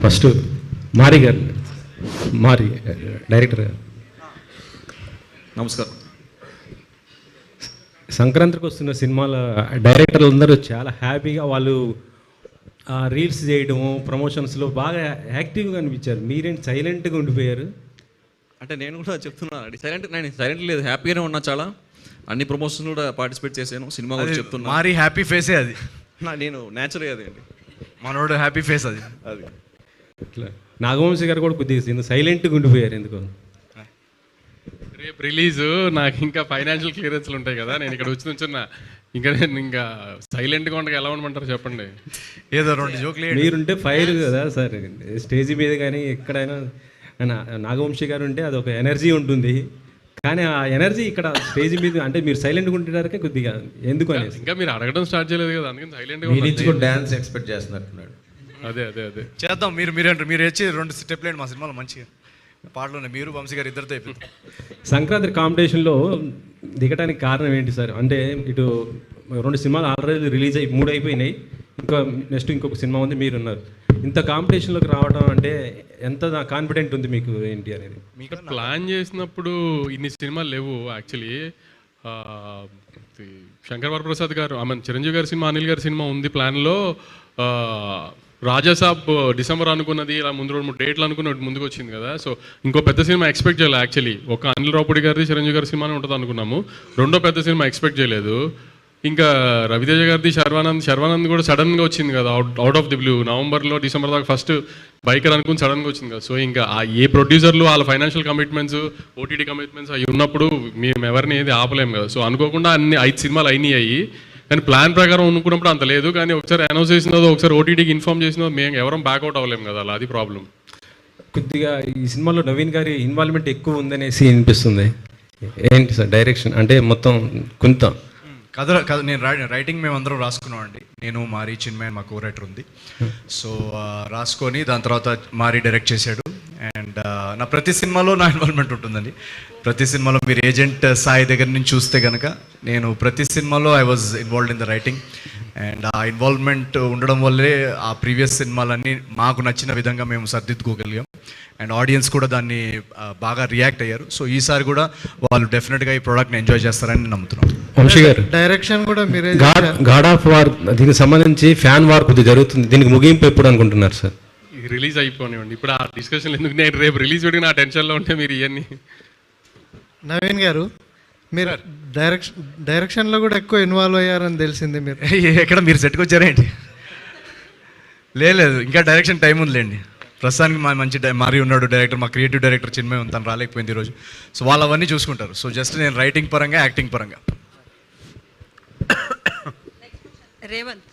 First మారి గారు, మారి డైరెక్టర్ గారు నమస్కారం. సంక్రాంతికి వస్తున్న సినిమాల డైరెక్టర్లు అందరూ చాలా హ్యాపీగా వాళ్ళు రీల్స్ చేయడము ప్రమోషన్స్లో బాగా యాక్టివ్గా అనిపించారు. మీరేంటి సైలెంట్గా ఉండిపోయారు? అంటే నేను కూడా చెప్తున్నాను, నేను సైలెంట్ లేదు, హ్యాపీగానే ఉన్నా. చాలా అన్ని ప్రమోషన్స్ కూడా పార్టిసిపేట్ చేశాను. సినిమా కూడా చెప్తున్నా, మారీ హ్యాపీ ఫేసే అది. నేను న్యాచురల్ అదే అండి, మనోడు హ్యాపీ ఫేస్ అది. ఇట్లా నాగవంశీ గారు కూడా కొద్దిగా సైలెంట్గా ఉండిపోయారు ఎందుకో. రేపు రిలీజు నాకు ఇంకా ఫైనాన్షియల్ క్లియరెన్స్లు ఉంటాయి కదా, నేను ఇక్కడ వచ్చి నుంచున్నా. నేను ఇంకా సైలెంట్గా ఉండగా ఎలా ఉండమంటారు చెప్పండి? ఏదో రెండు జోక్లు మీరుంటే ఫైర్ కదా సార్, స్టేజ్ మీద కానీ ఎక్కడైనా. నాగవంశీ గారు ఉంటే అదొక ఎనర్జీ ఉంటుంది, కానీ ఆ ఎనర్జీ ఇక్కడ స్టేజ్ మీద అంటే మీరు సైలెంట్గా ఉండేటకే కొద్దిగా ఎందుకు అనేసి. ఇంకా మీరు అడగడం స్టార్ట్ చేయలేదు కదా, అందుకని సైలెంట్గా డాన్స్ ఎక్స్పెక్ట్ చేస్తున్నట్టున్నాడు. అదే అదే అదే చేద్దాం. మీరు వచ్చి రెండు స్టెప్లు వేయండి మా సినిమాలో, మంచిగా పాటలోనే మీరు వంశీ గారు ఇద్దరితో అయిపోయింది. సంక్రాంతి కాంపిటీషన్లో దిగడానికి కారణం ఏంటి సార్? అంటే ఇటు 2 సినిమాలు ఆల్రెడీ రిలీజ్ అయ్యి 3 అయిపోయినాయి, ఇంకా నెక్స్ట్ ఇంకొక సినిమా ఉంది, మీరున్నారు. ఇంత కాంపిటీషన్లోకి రావడం అంటే ఎంత కాన్ఫిడెంట్ ఉంది మీకు ఏంటి అనేది? మీకు ప్లాన్ చేసినప్పుడు ఇన్ని సినిమాలు లేవు యాక్చువల్లీ. శంకర్ వరప్రసాద్ గారు, చిరంజీవి గారి సినిమా, అనిల్ గారి సినిమా ఉంది ప్లాన్లో. రాజాసాబ్ డిసెంబర్ అనుకున్నది, ఇలా ముందు 2-3 డేట్లు అనుకున్న ముందుకు వచ్చింది కదా. సో ఇంకో పెద్ద సినిమా ఎక్స్పెక్ట్ చేయలేదు యాక్చువల్లీ. ఒక అనిల్ రావుపూడి గారిది, చిరంజీవి గారి సినిమానే ఉంటుంది అనుకున్నాము. రెండో పెద్ద సినిమా ఎక్స్పెక్ట్ చేయలేదు. ఇంకా రవితేజ గారిది శర్వానంద్ కూడా సడన్గా వచ్చింది కదా, అవుట్ ఆఫ్ ది బ్లూ. నవంబర్లో డిసెంబర్ దాకా ఫస్ట్ బైకర్ అనుకుని సడన్గా వచ్చింది కదా. సో ఇంకా ఏ ప్రొడ్యూసర్లు వాళ్ళ ఫైనాన్షియల్ కమిట్మెంట్స్, ఓటీటీ కమిట్మెంట్స్ అవి ఉన్నప్పుడు మేము ఎవరిని ఏది ఆపలేము కదా. సో అనుకోకుండా అన్ని 5 సినిమాలు అయినాయి, కానీ ప్లాన్ ప్రకారం అనుకున్నప్పుడు అంత లేదు. కానీ ఒకసారి అనౌన్స్ చేసినదో, ఒకసారి ఓటీటీకి ఇన్ఫార్మ్ చేసినదో మేము ఎవరం బ్యాక్అవుట్ అవ్వలేము కదా, అలా అది ప్రాబ్లం. కొద్దిగా ఈ సినిమాలో నవీన్ గారి ఇన్వాల్వ్మెంట్ ఎక్కువ ఉందనేసి అనిపిస్తుంది. ఏంటి సార్ డైరెక్షన్ అంటే మొత్తం కొంత కథ నేను రైటింగ్ మేము అందరం రాసుకున్నాం అండి. నేను మారీ, చిన్మయ్ మా కో రైటర్ ఉంది. సో రాసుకొని దాని తర్వాత మారీ డైరెక్ట్ చేశాడు. అండ్ నా ప్రతి సినిమాలో నా ఇన్వాల్వ్మెంట్ ఉంటుందండి. ప్రతి సినిమాలో మీరు ఏజెంట్ సాయి దగ్గర నుంచి చూస్తే కనుక నేను ప్రతి సినిమాలో I was involved in the writing. And ఆ ఇన్వాల్వ్మెంట్ ఉండడం వల్లే ఆ ప్రీవియస్ సినిమాలన్నీ మాకు నచ్చిన విధంగా మేము సర్దిద్దుకోగలిగాం. అండ్ ఆడియన్స్ కూడా దాన్ని బాగా రియాక్ట్ అయ్యారు. సో ఈసారి కూడా వాళ్ళు డెఫినెట్గా ఈ ప్రోడక్ట్ని ఎంజాయ్ చేస్తారని నమ్ముతున్నాం. వంశీ గారు, డైరెక్షన్ కూడా మీరే గాడ్ ఆఫ్ వార్ దీనికి సంబంధించి ఫ్యాన్ వార్ కొద్దిగా జరుగుతుంది, దీనికి ముగింపు ఎప్పుడు అనుకుంటున్నారు సార్? రిలీజ్ అయిపోనివ్వండి, ఇప్పుడు ఆ డిస్కషన్ ఎందుకు? నేను రేపు రిలీజ్ పెట్టి నా టెన్షన్లో ఉంటే మీరు ఇవన్నీ. నవీన్ గారు, మీరు డైరెక్షన్లో కూడా ఎక్కువ ఇన్వాల్వ్ అయ్యారని తెలిసింది. మీరు ఎక్కడ మీరు సెట్కి వచ్చారేంటి? లేదు, ఇంకా డైరెక్షన్ టైం ఉందిలేండి. ప్రస్తుతానికి మా మంచి మారీ ఉన్నాడు డైరెక్టర్, మా క్రియేటివ్ డైరెక్టర్ చిన్మయ్ తను రాలేకపోయింది ఈరోజు. సో వాళ్ళు అవన్నీ చూసుకుంటారు. సో జస్ట్ నేను రైటింగ్ పరంగా, యాక్టింగ్ పరంగా. రేవంత్,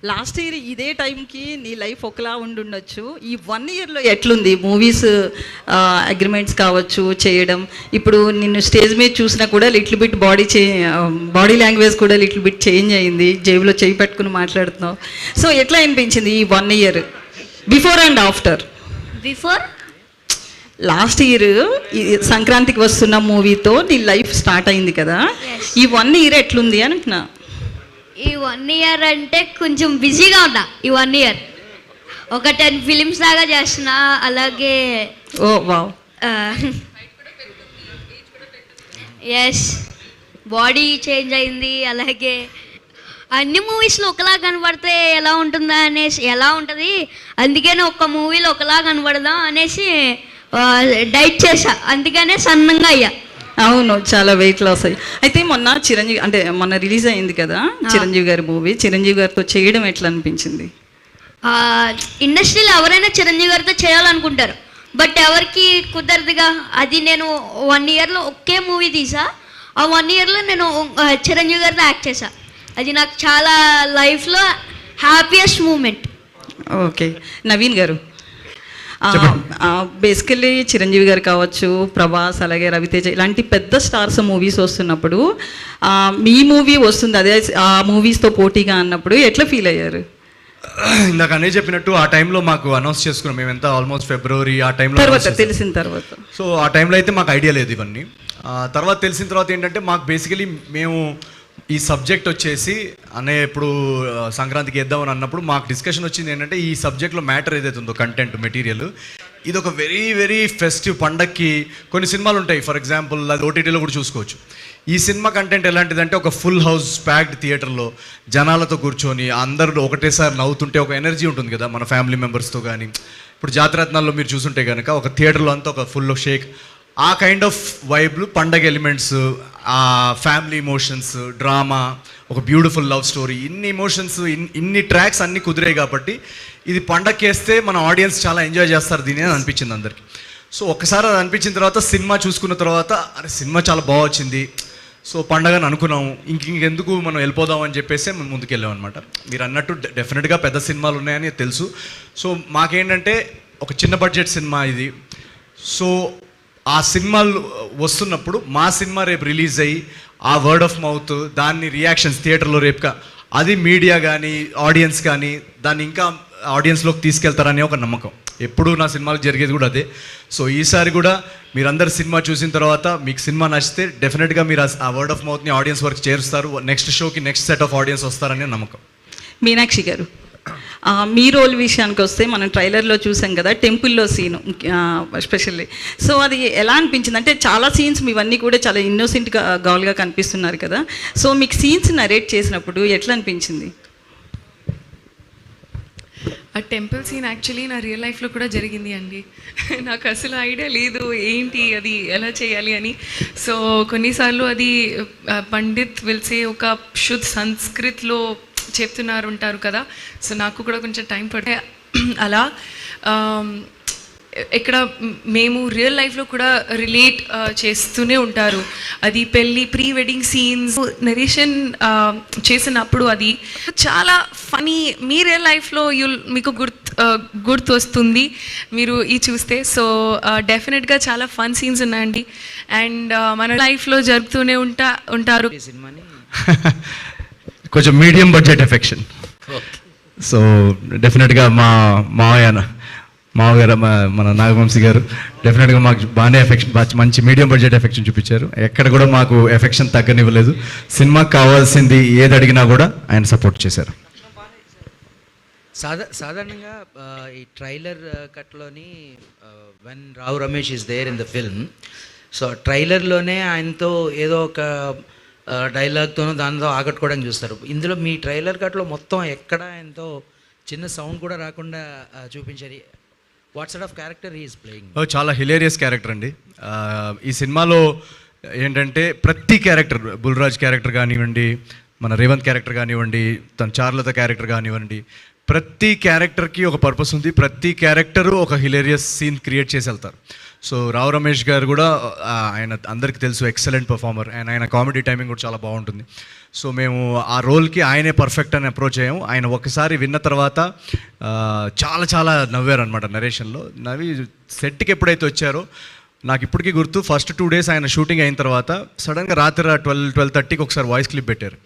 లాస్ట్ ఇయర్ ఇదే టైంకి నీ లైఫ్ ఒకలా ఉండుండొచ్చు. ఈ 1 ఇయర్లో ఎట్లుంది? మూవీస్ అగ్రిమెంట్స్ కావచ్చు చేయడం, ఇప్పుడు నిన్ను స్టేజ్ మీద చూసినా కూడా లిటిల్ బిట్ బాడీ లాంగ్వేజ్ కూడా లిటిల్ బిట్ చేంజ్ అయింది, జేబులో చేయి పెట్టుకుని మాట్లాడుతున్నావు. సో ఎట్లా అనిపించింది ఈ 1 year, before and after? Before last year సంక్రాంతికి వస్తున్న మూవీతో నీ లైఫ్ స్టార్ట్ అయింది కదా, ఈ 1 ఇయర్ ఎట్లుంది అనుకున్నా? ఈ 1 ఇయర్ అంటే కొంచెం బిజీగా ఉన్నా. ఈ 1 ఇయర్ ఒక 10 ఫిలిమ్స్ లాగా చేస్తున్నా. అలాగే ఓ వావ్, ఎస్, బాడీ చేంజ్ అయింది. అలాగే అన్ని మూవీస్లో ఒకలా కనబడితే ఎలా ఉంటుందా అనేసి, ఎలా ఉంటుంది అందుకనే ఒక్క మూవీలో ఒకలా కనబడదాం అనేసి డైట్ చేశా, అందుకనే సన్నంగా అయ్యా. అవును, చాలా వెయిట్ లాస్ అయ్యి. అయితే మొన్న రిలీజ్ అయింది కదా చిరంజీవి గారి మూవీ, చిరంజీవి గారితో చేయడం ఎట్లా అనిపించింది? ఇండస్ట్రీలో ఎవరైనా చిరంజీవి గారితో చేయాలనుకుంటారు, బట్ ఎవరికి కుదరదుగా. అది నేను 1 ఇయర్లో ఒకే మూవీ తీసా. ఆ 1 ఇయర్లో నేను చిరంజీవి గారితో యాక్ట్ చేశా. అది నాకు చాలా లైఫ్లో హ్యాపీయెస్ట్ మూమెంట్. ఓకే, నవీన్ గారు, బేసికల్లీ చిరంజీవి గారు కావచ్చు, ప్రభాస్, అలాగే రవితేజ ఇలాంటి పెద్ద స్టార్స్ మూవీస్ వస్తున్నప్పుడు మీ మూవీ వస్తుంది, అదే ఆ మూవీస్తో పోటీగా అన్నప్పుడు ఎట్లా ఫీల్ అయ్యారు? ఇందాక అనే చెప్పినట్టు ఆ టైంలో మాకు అనౌన్స్ చేసుకున్నాం. మేము ఎంత ఆల్మోస్ట్ ఫిబ్రవరి ఆ టైంలో తెలిసిన తర్వాత. సో ఆ టైంలో అయితే మాకు ఐడియా లేదు ఇవన్నీ. తర్వాత తెలిసిన తర్వాత ఏంటంటే మాకు బేసికలీ మేము ఈ సబ్జెక్ట్ వచ్చేసి అనే ఇప్పుడు సంక్రాంతికి వేద్దామని అన్నప్పుడు మాకు డిస్కషన్ వచ్చింది ఏంటంటే ఈ సబ్జెక్ట్లో మ్యాటర్ ఏదైతే ఉందో కంటెంట్ మెటీరియల్ ఇది ఒక వెరీ వెరీ ఫెస్టివ్ పండక్కి కొన్ని సినిమాలు ఉంటాయి, ఫర్ ఎగ్జాంపుల్ అది ఓటీటీలో కూడా చూసుకోవచ్చు. ఈ సినిమా కంటెంట్ ఎలాంటిదంటే ఒక ఫుల్ హౌస్ ప్యాక్డ్ థియేటర్లో జనాలతో కూర్చొని అందరూ ఒకటేసారి నవ్వుతుంటే ఒక ఎనర్జీ ఉంటుంది కదా మన ఫ్యామిలీ మెంబర్స్తో. కానీ ఇప్పుడు జాతిరత్నాల్లో మీరు చూసుంటే కనుక ఒక థియేటర్లో అంతా ఒక ఫుల్ షేక్, ఆ కైండ్ ఆఫ్ వైబ్లు, పండగ ఎలిమెంట్స్, ఆ ఫ్యామిలీ ఇమోషన్స్, డ్రామా, ఒక బ్యూటిఫుల్ లవ్ స్టోరీ, ఇన్ని ఇమోషన్స్, ఇన్ని ట్రాక్స్ అన్నీ కుదిరాయి కాబట్టి ఇది పండగకేస్తే మన ఆడియన్స్ చాలా ఎంజాయ్ చేస్తారు దీని అని అనిపించింది అందరికీ. సో ఒకసారి అది అనిపించిన తర్వాత సినిమా చూసుకున్న తర్వాత అరే సినిమా చాలా బాగా వచ్చింది, సో పండగని అనుకున్నాము, ఇంకెందుకు మనం వెళ్ళిపోదాం అని చెప్పేసి మేము ముందుకెళ్ళాం అనమాట. మీరు అన్నట్టు డెఫినెట్గా పెద్ద సినిమాలు ఉన్నాయని తెలుసు. సో మాకేంటంటే ఒక చిన్న బడ్జెట్ సినిమా ఇది. సో ఆ సినిమాలు వస్తున్నప్పుడు మా సినిమా రేపు రిలీజ్ అయ్యి ఆ వర్డ్ ఆఫ్ మౌత్, దాన్ని రియాక్షన్స్ థియేటర్లో రేపుగా అది మీడియా కానీ ఆడియన్స్ కానీ దాన్ని ఇంకా ఆడియన్స్లోకి తీసుకెళ్తారని ఒక నమ్మకం. ఎప్పుడు నా సినిమాలకు జరిగేది కూడా అదే. సో ఈసారి కూడా మీరందరు సినిమా చూసిన తర్వాత మీకు సినిమా నచ్చితే డెఫినెట్గా మీరు ఆ వర్డ్ ఆఫ్ మౌత్ని ఆడియన్స్ వరకు చేరుస్తారు, నెక్స్ట్ షోకి నెక్స్ట్ సెట్ ఆఫ్ ఆడియన్స్ వస్తారనే నమ్మకం. మీనాక్షి గారు, మీ రోల్ విషయానికి వస్తే మనం ట్రైలర్లో చూసాం కదా, టెంపుల్లో సీను ఎస్పెషల్లీ. సో అది ఎలా అనిపించింది అంటే చాలా సీన్స్ మీవన్నీ కూడా చాలా ఇన్నోసెంట్గా గౌల్గా కనిపిస్తున్నారు కదా, సో మీకు సీన్స్ నరేట్ చేసినప్పుడు ఎట్లా అనిపించింది? ఆ టెంపుల్ సీన్ యాక్చువల్లీ నా రియల్ లైఫ్లో కూడా జరిగింది అండి. నాకు అసలు ఐడియా లేదు ఏంటి అది ఎలా చేయాలి అని. సో కొన్నిసార్లు అది పండిత్ విల్సే ఒక శుద్ధ సంస్కృత్లో చెప్తున్నారు ఉంటారు కదా, సో నాకు కూడా కొంచెం టైం పడే అలా. ఇక్కడ మేము రియల్ లైఫ్లో కూడా రిలేట్ చేస్తూనే ఉంటారు. అది పెళ్ళి ప్రీ వెడ్డింగ్ సీన్స్ నరేషన్ చేసినప్పుడు అది చాలా ఫనీ. మీ రియల్ లైఫ్లో మీకు గుర్తు వస్తుంది మీరు ఈ చూస్తే. సో డెఫినెట్గా చాలా ఫన్ సీన్స్ ఉన్నాయండి. అండ్ మన లైఫ్లో జరుపుతూనే ఉంటారు. కొంచెం మీడియం బడ్జెట్ ఎఫెక్షన్. సో డెఫినెట్గా మా మావగారు మన నాగవంశీ గారు డెఫినెట్గా మాకు బాగానే ఎఫెక్షన్, మంచి మీడియం బడ్జెట్ ఎఫెక్షన్ చూపించారు. ఎక్కడ కూడా మాకు ఎఫెక్షన్ తగ్గనివ్వలేదు. సినిమాకి కావాల్సింది ఏది అడిగినా కూడా ఆయన సపోర్ట్ చేశారు. సాధారణంగా ఈ ట్రైలర్ కట్లోని when Rao Ramesh is there in the film, so ట్రైలర్లోనే ఆయనతో ఏదో ఒక డైలాగ్తోనో దానితో ఆకట్టుకోవడానికి చూస్తారు. ఇందులో మీ ట్రైలర్ కట్లో మొత్తం ఎక్కడ ఆయనతో చిన్న సౌండ్ కూడా రాకుండా చూపించారు. What sort of character he is playing? చాలా హిలేరియస్ క్యారెక్టర్ అండి. ఈ సినిమాలో ఏంటంటే ప్రతి క్యారెక్టర్, బుల్రాజ్ క్యారెక్టర్ కానివ్వండి, మన రేవంత్ క్యారెక్టర్ కానివ్వండి, తన చారులత క్యారెక్టర్ కానివ్వండి, ప్రతి క్యారెక్టర్కి ఒక పర్పస్ ఉంది. ప్రతి క్యారెక్టరు ఒక హిలేరియస్ సీన్ క్రియేట్ చేసి వెళ్తారు. సో రావు రమేష్ గారు కూడా ఆయన అందరికీ తెలుసు, ఎక్సలెంట్ పర్ఫార్మర్, అండ్ ఆయన కామెడీ టైమింగ్ కూడా చాలా బాగుంటుంది. సో మేము ఆ రోల్కి ఆయనే పర్ఫెక్ట్ అని అప్రోచ్ అయ్యాము. ఆయన ఒకసారి విన్న తర్వాత చాలా చాలా నవ్వారు అనమాట నరేషన్లో. నవ్వి సెట్కి ఎప్పుడైతే వచ్చారో నాకు ఇప్పటికీ గుర్తు, ఫస్ట్ 2 days ఆయన షూటింగ్ అయిన తర్వాత సడన్గా రాత్రి 12-12:30కి ఒకసారి వాయిస్ క్లిప్ పెట్టారు.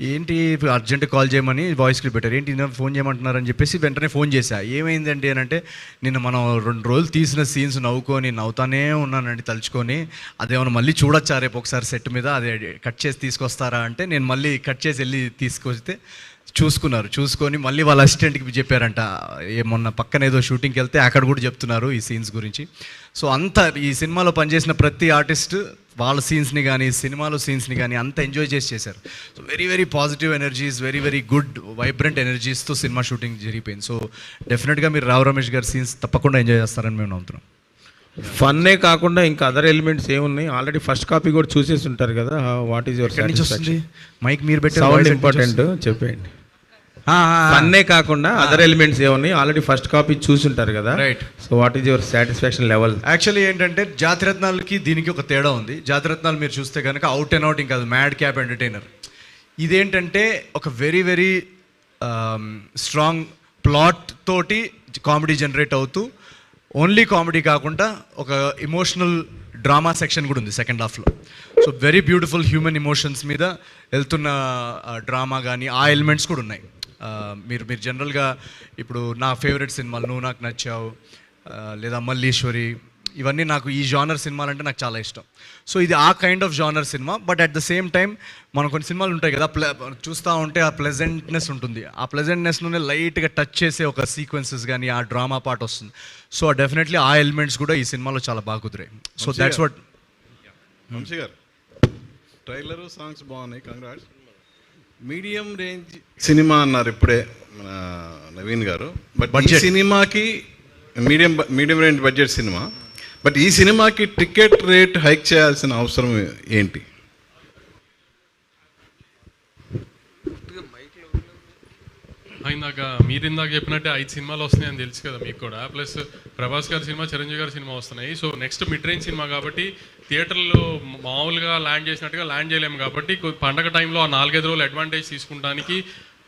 ఏంటి అర్జెంట్ కాల్ చేయమని వాయిస్ క్లిప్ పెట్టారు. ఏంటి ఫోన్ చేయమంటున్నారని చెప్పేసి వెంటనే ఫోన్ చేశా. ఏమైందండి అని అంటే, నిన్న మనం 2 రోజులు తీసిన సీన్స్ నవ్వుతానే ఉన్నానండి తలుచుకొని, అదేమన్నా మళ్ళీ చూడొచ్చా రేపు ఒకసారి సెట్ మీద, అదే కట్ చేసి తీసుకొస్తారా అంటే, నేను మళ్ళీ కట్ చేసి వెళ్ళి తీసుకొస్తే చూసుకొని మళ్ళీ వాళ్ళ అసిస్టెంట్కి చెప్పారంట. మొన్న పక్కన ఏదో షూటింగ్కి వెళ్తే అక్కడ కూడా చెప్తున్నారు ఈ సీన్స్ గురించి. సో అంతా ఈ సినిమాలో పనిచేసిన ప్రతి ఆర్టిస్ట్ వాళ్ళ సీన్స్ని కానీ సినిమాలో సీన్స్ని కానీ అంత ఎంజాయ్ చేశారు. So very very positive energies, very very good vibrant ఎనర్జీస్తో సినిమా షూటింగ్ జరిగిపోయింది. సో డెఫినెట్గా మీరు రావు రమేష్ గారి సీన్స్ తప్పకుండా ఎంజాయ్ చేస్తారని మేము నమ్ముతున్నాం. ఫన్నే కాకుండా ఇంకా అదర్ ఎలిమెంట్స్ ఏమున్నాయి? ఆల్రెడీ ఫస్ట్ కాపీ కూడా చూసేసి ఉంటారు కదా. What is your satisfaction? Mike మీరు పెట్టి సౌండ్ ఇంపార్టెంట్ చెప్పండి. ఫన్నే కాకుండా అదర్ ఎలిమెంట్స్ ఏమున్నాయి? ఆల్రెడీ ఫస్ట్ కాపీ చూసి ఉంటారు కదా. Right. So what is your satisfaction level? Actually ఏంటంటే జాతిరత్నాలకి దీనికి ఒక తేడా ఉంది. జాతిరత్నాలు మీరు చూస్తే కనుక అవుట్ అండ్ అవుట్ ఇంకా మ్యాడ్ క్యాప్ ఎంటర్టైనర్. ఇదేంటంటే ఒక వెరీ వెరీ స్ట్రాంగ్ ప్లాట్ తోటి కామెడీ జనరేట్ అవుతూ, ఓన్లీ కామెడీ కాకుండా ఒక ఇమోషనల్ డ్రామా సెక్షన్ కూడా ఉంది సెకండ్ హాఫ్లో. So very beautiful human emotions మీద వెళ్తున్న డ్రామా కానీ ఆ ఎలిమెంట్స్ కూడా ఉన్నాయి. మీరు జనరల్గా ఇప్పుడు నా ఫేవరెట్ సినిమాలు నువ్వు నాకు నచ్చావు, లేదా మల్లీశ్వరి, ఇవన్నీ నాకు ఈ జానర్ సినిమాలు అంటే నాకు చాలా ఇష్టం. సో ఇది ఆ kind of genre cinema. But at the same time మనం కొన్ని సినిమాలు ఉంటాయి కదా, చూస్తూ ఉంటే ఆ ప్లెజెంట్నెస్ ఉంటుంది. ఆ ప్లెజెంట్నెస్లోనే లైట్గా టచ్ చేసే ఒక సీక్వెన్సెస్ కానీ ఆ డ్రామా పార్ట్ వస్తుంది. సో డెఫినెట్లీ ఆ ఎలిమెంట్స్ కూడా ఈ సినిమాలో చాలా బాగా కుదిరాయి. So that's what. Vamsi garu, trailer songs బాగున్నాయి, కంగ్రాట్స్. మీడియం రేంజ్ సినిమా అన్నారు ఇప్పుడే మన నవీన్ గారు. బట్ ఈ సినిమాకి medium range budget cinema, but ఈ సినిమాకి టికెట్ రేట్ హైక్ చేయాల్సిన అవసరం ఏంటి? ఇందాక చెప్పినట్టే 5 సినిమాలు వస్తున్నాయని తెలుసు కదా మీకు కూడా. ప్లస్ ప్రభాస్ గారి సినిమా, చిరంజీవి గారి సినిమా వస్తున్నాయి. So next mid range cinema కాబట్టి థియేటర్లో మామూలుగా ల్యాండ్ చేసినట్టుగా ల్యాండ్ చేయలేము కాబట్టి పండగ టైంలో ఆ 4-5 రోజులు అడ్వాంటేజ్ తీసుకుంటానికి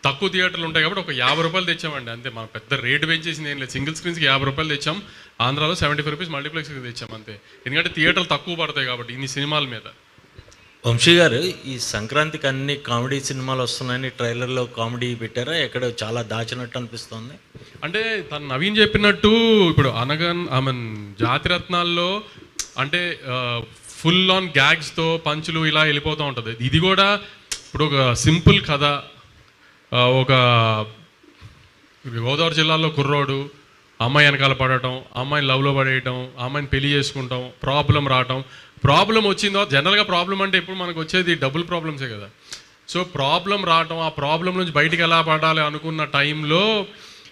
తక్కువ థియేటర్లు ఉంటాయి కాబట్టి ఒక 50 రూపాయలు తెచ్చామండి అంతే. మనం పెద్ద రేటు పెంచేసింది ఏం లేదు. సింగిల్ స్క్రీన్స్కి 50 రూపాయలు తెచ్చాం. ఆంధ్రాలో 75 రూపీస్ మల్టీప్లెక్స్కి తెచ్చాం అంతే. ఎందుకంటే థియేటర్లు తక్కువ పడతాయి కాబట్టి ఇన్ని సినిమాల మీద. వంశీ గారు, ఈ సంక్రాంతికి అన్ని కామెడీ సినిమాలు వస్తున్నాయని ట్రైలర్లో కామెడీ పెట్టారా? ఎక్కడ చాలా దాచినట్టు అనిపిస్తుంది. అంటే తను నవీన్ చెప్పినట్టు ఇప్పుడు జాతిరత్నాల్లో అంటే ఫుల్ ఆన్ గ్యాగ్స్తో పంచులు ఇలా వెళ్ళిపోతూ ఉంటుంది. ఇది కూడా ఇప్పుడు ఒక సింపుల్ కథ, ఒక గోదావరి జిల్లాలో కుర్రోడు అమ్మాయి వెనకాల పడటం, అమ్మాయిని లవ్లో పడేయటం, అమ్మాయిని పెళ్లి చేసుకుంటాం, ప్రాబ్లం రావటం. ప్రాబ్లం వచ్చిందో జనరల్గా ప్రాబ్లం అంటే ఇప్పుడు మనకు వచ్చేది డబుల్ ప్రాబ్లమ్సే కదా. సో ప్రాబ్లం రావటం, ఆ ప్రాబ్లం నుంచి బయటికి ఎలా పడాలి అనుకున్న టైంలో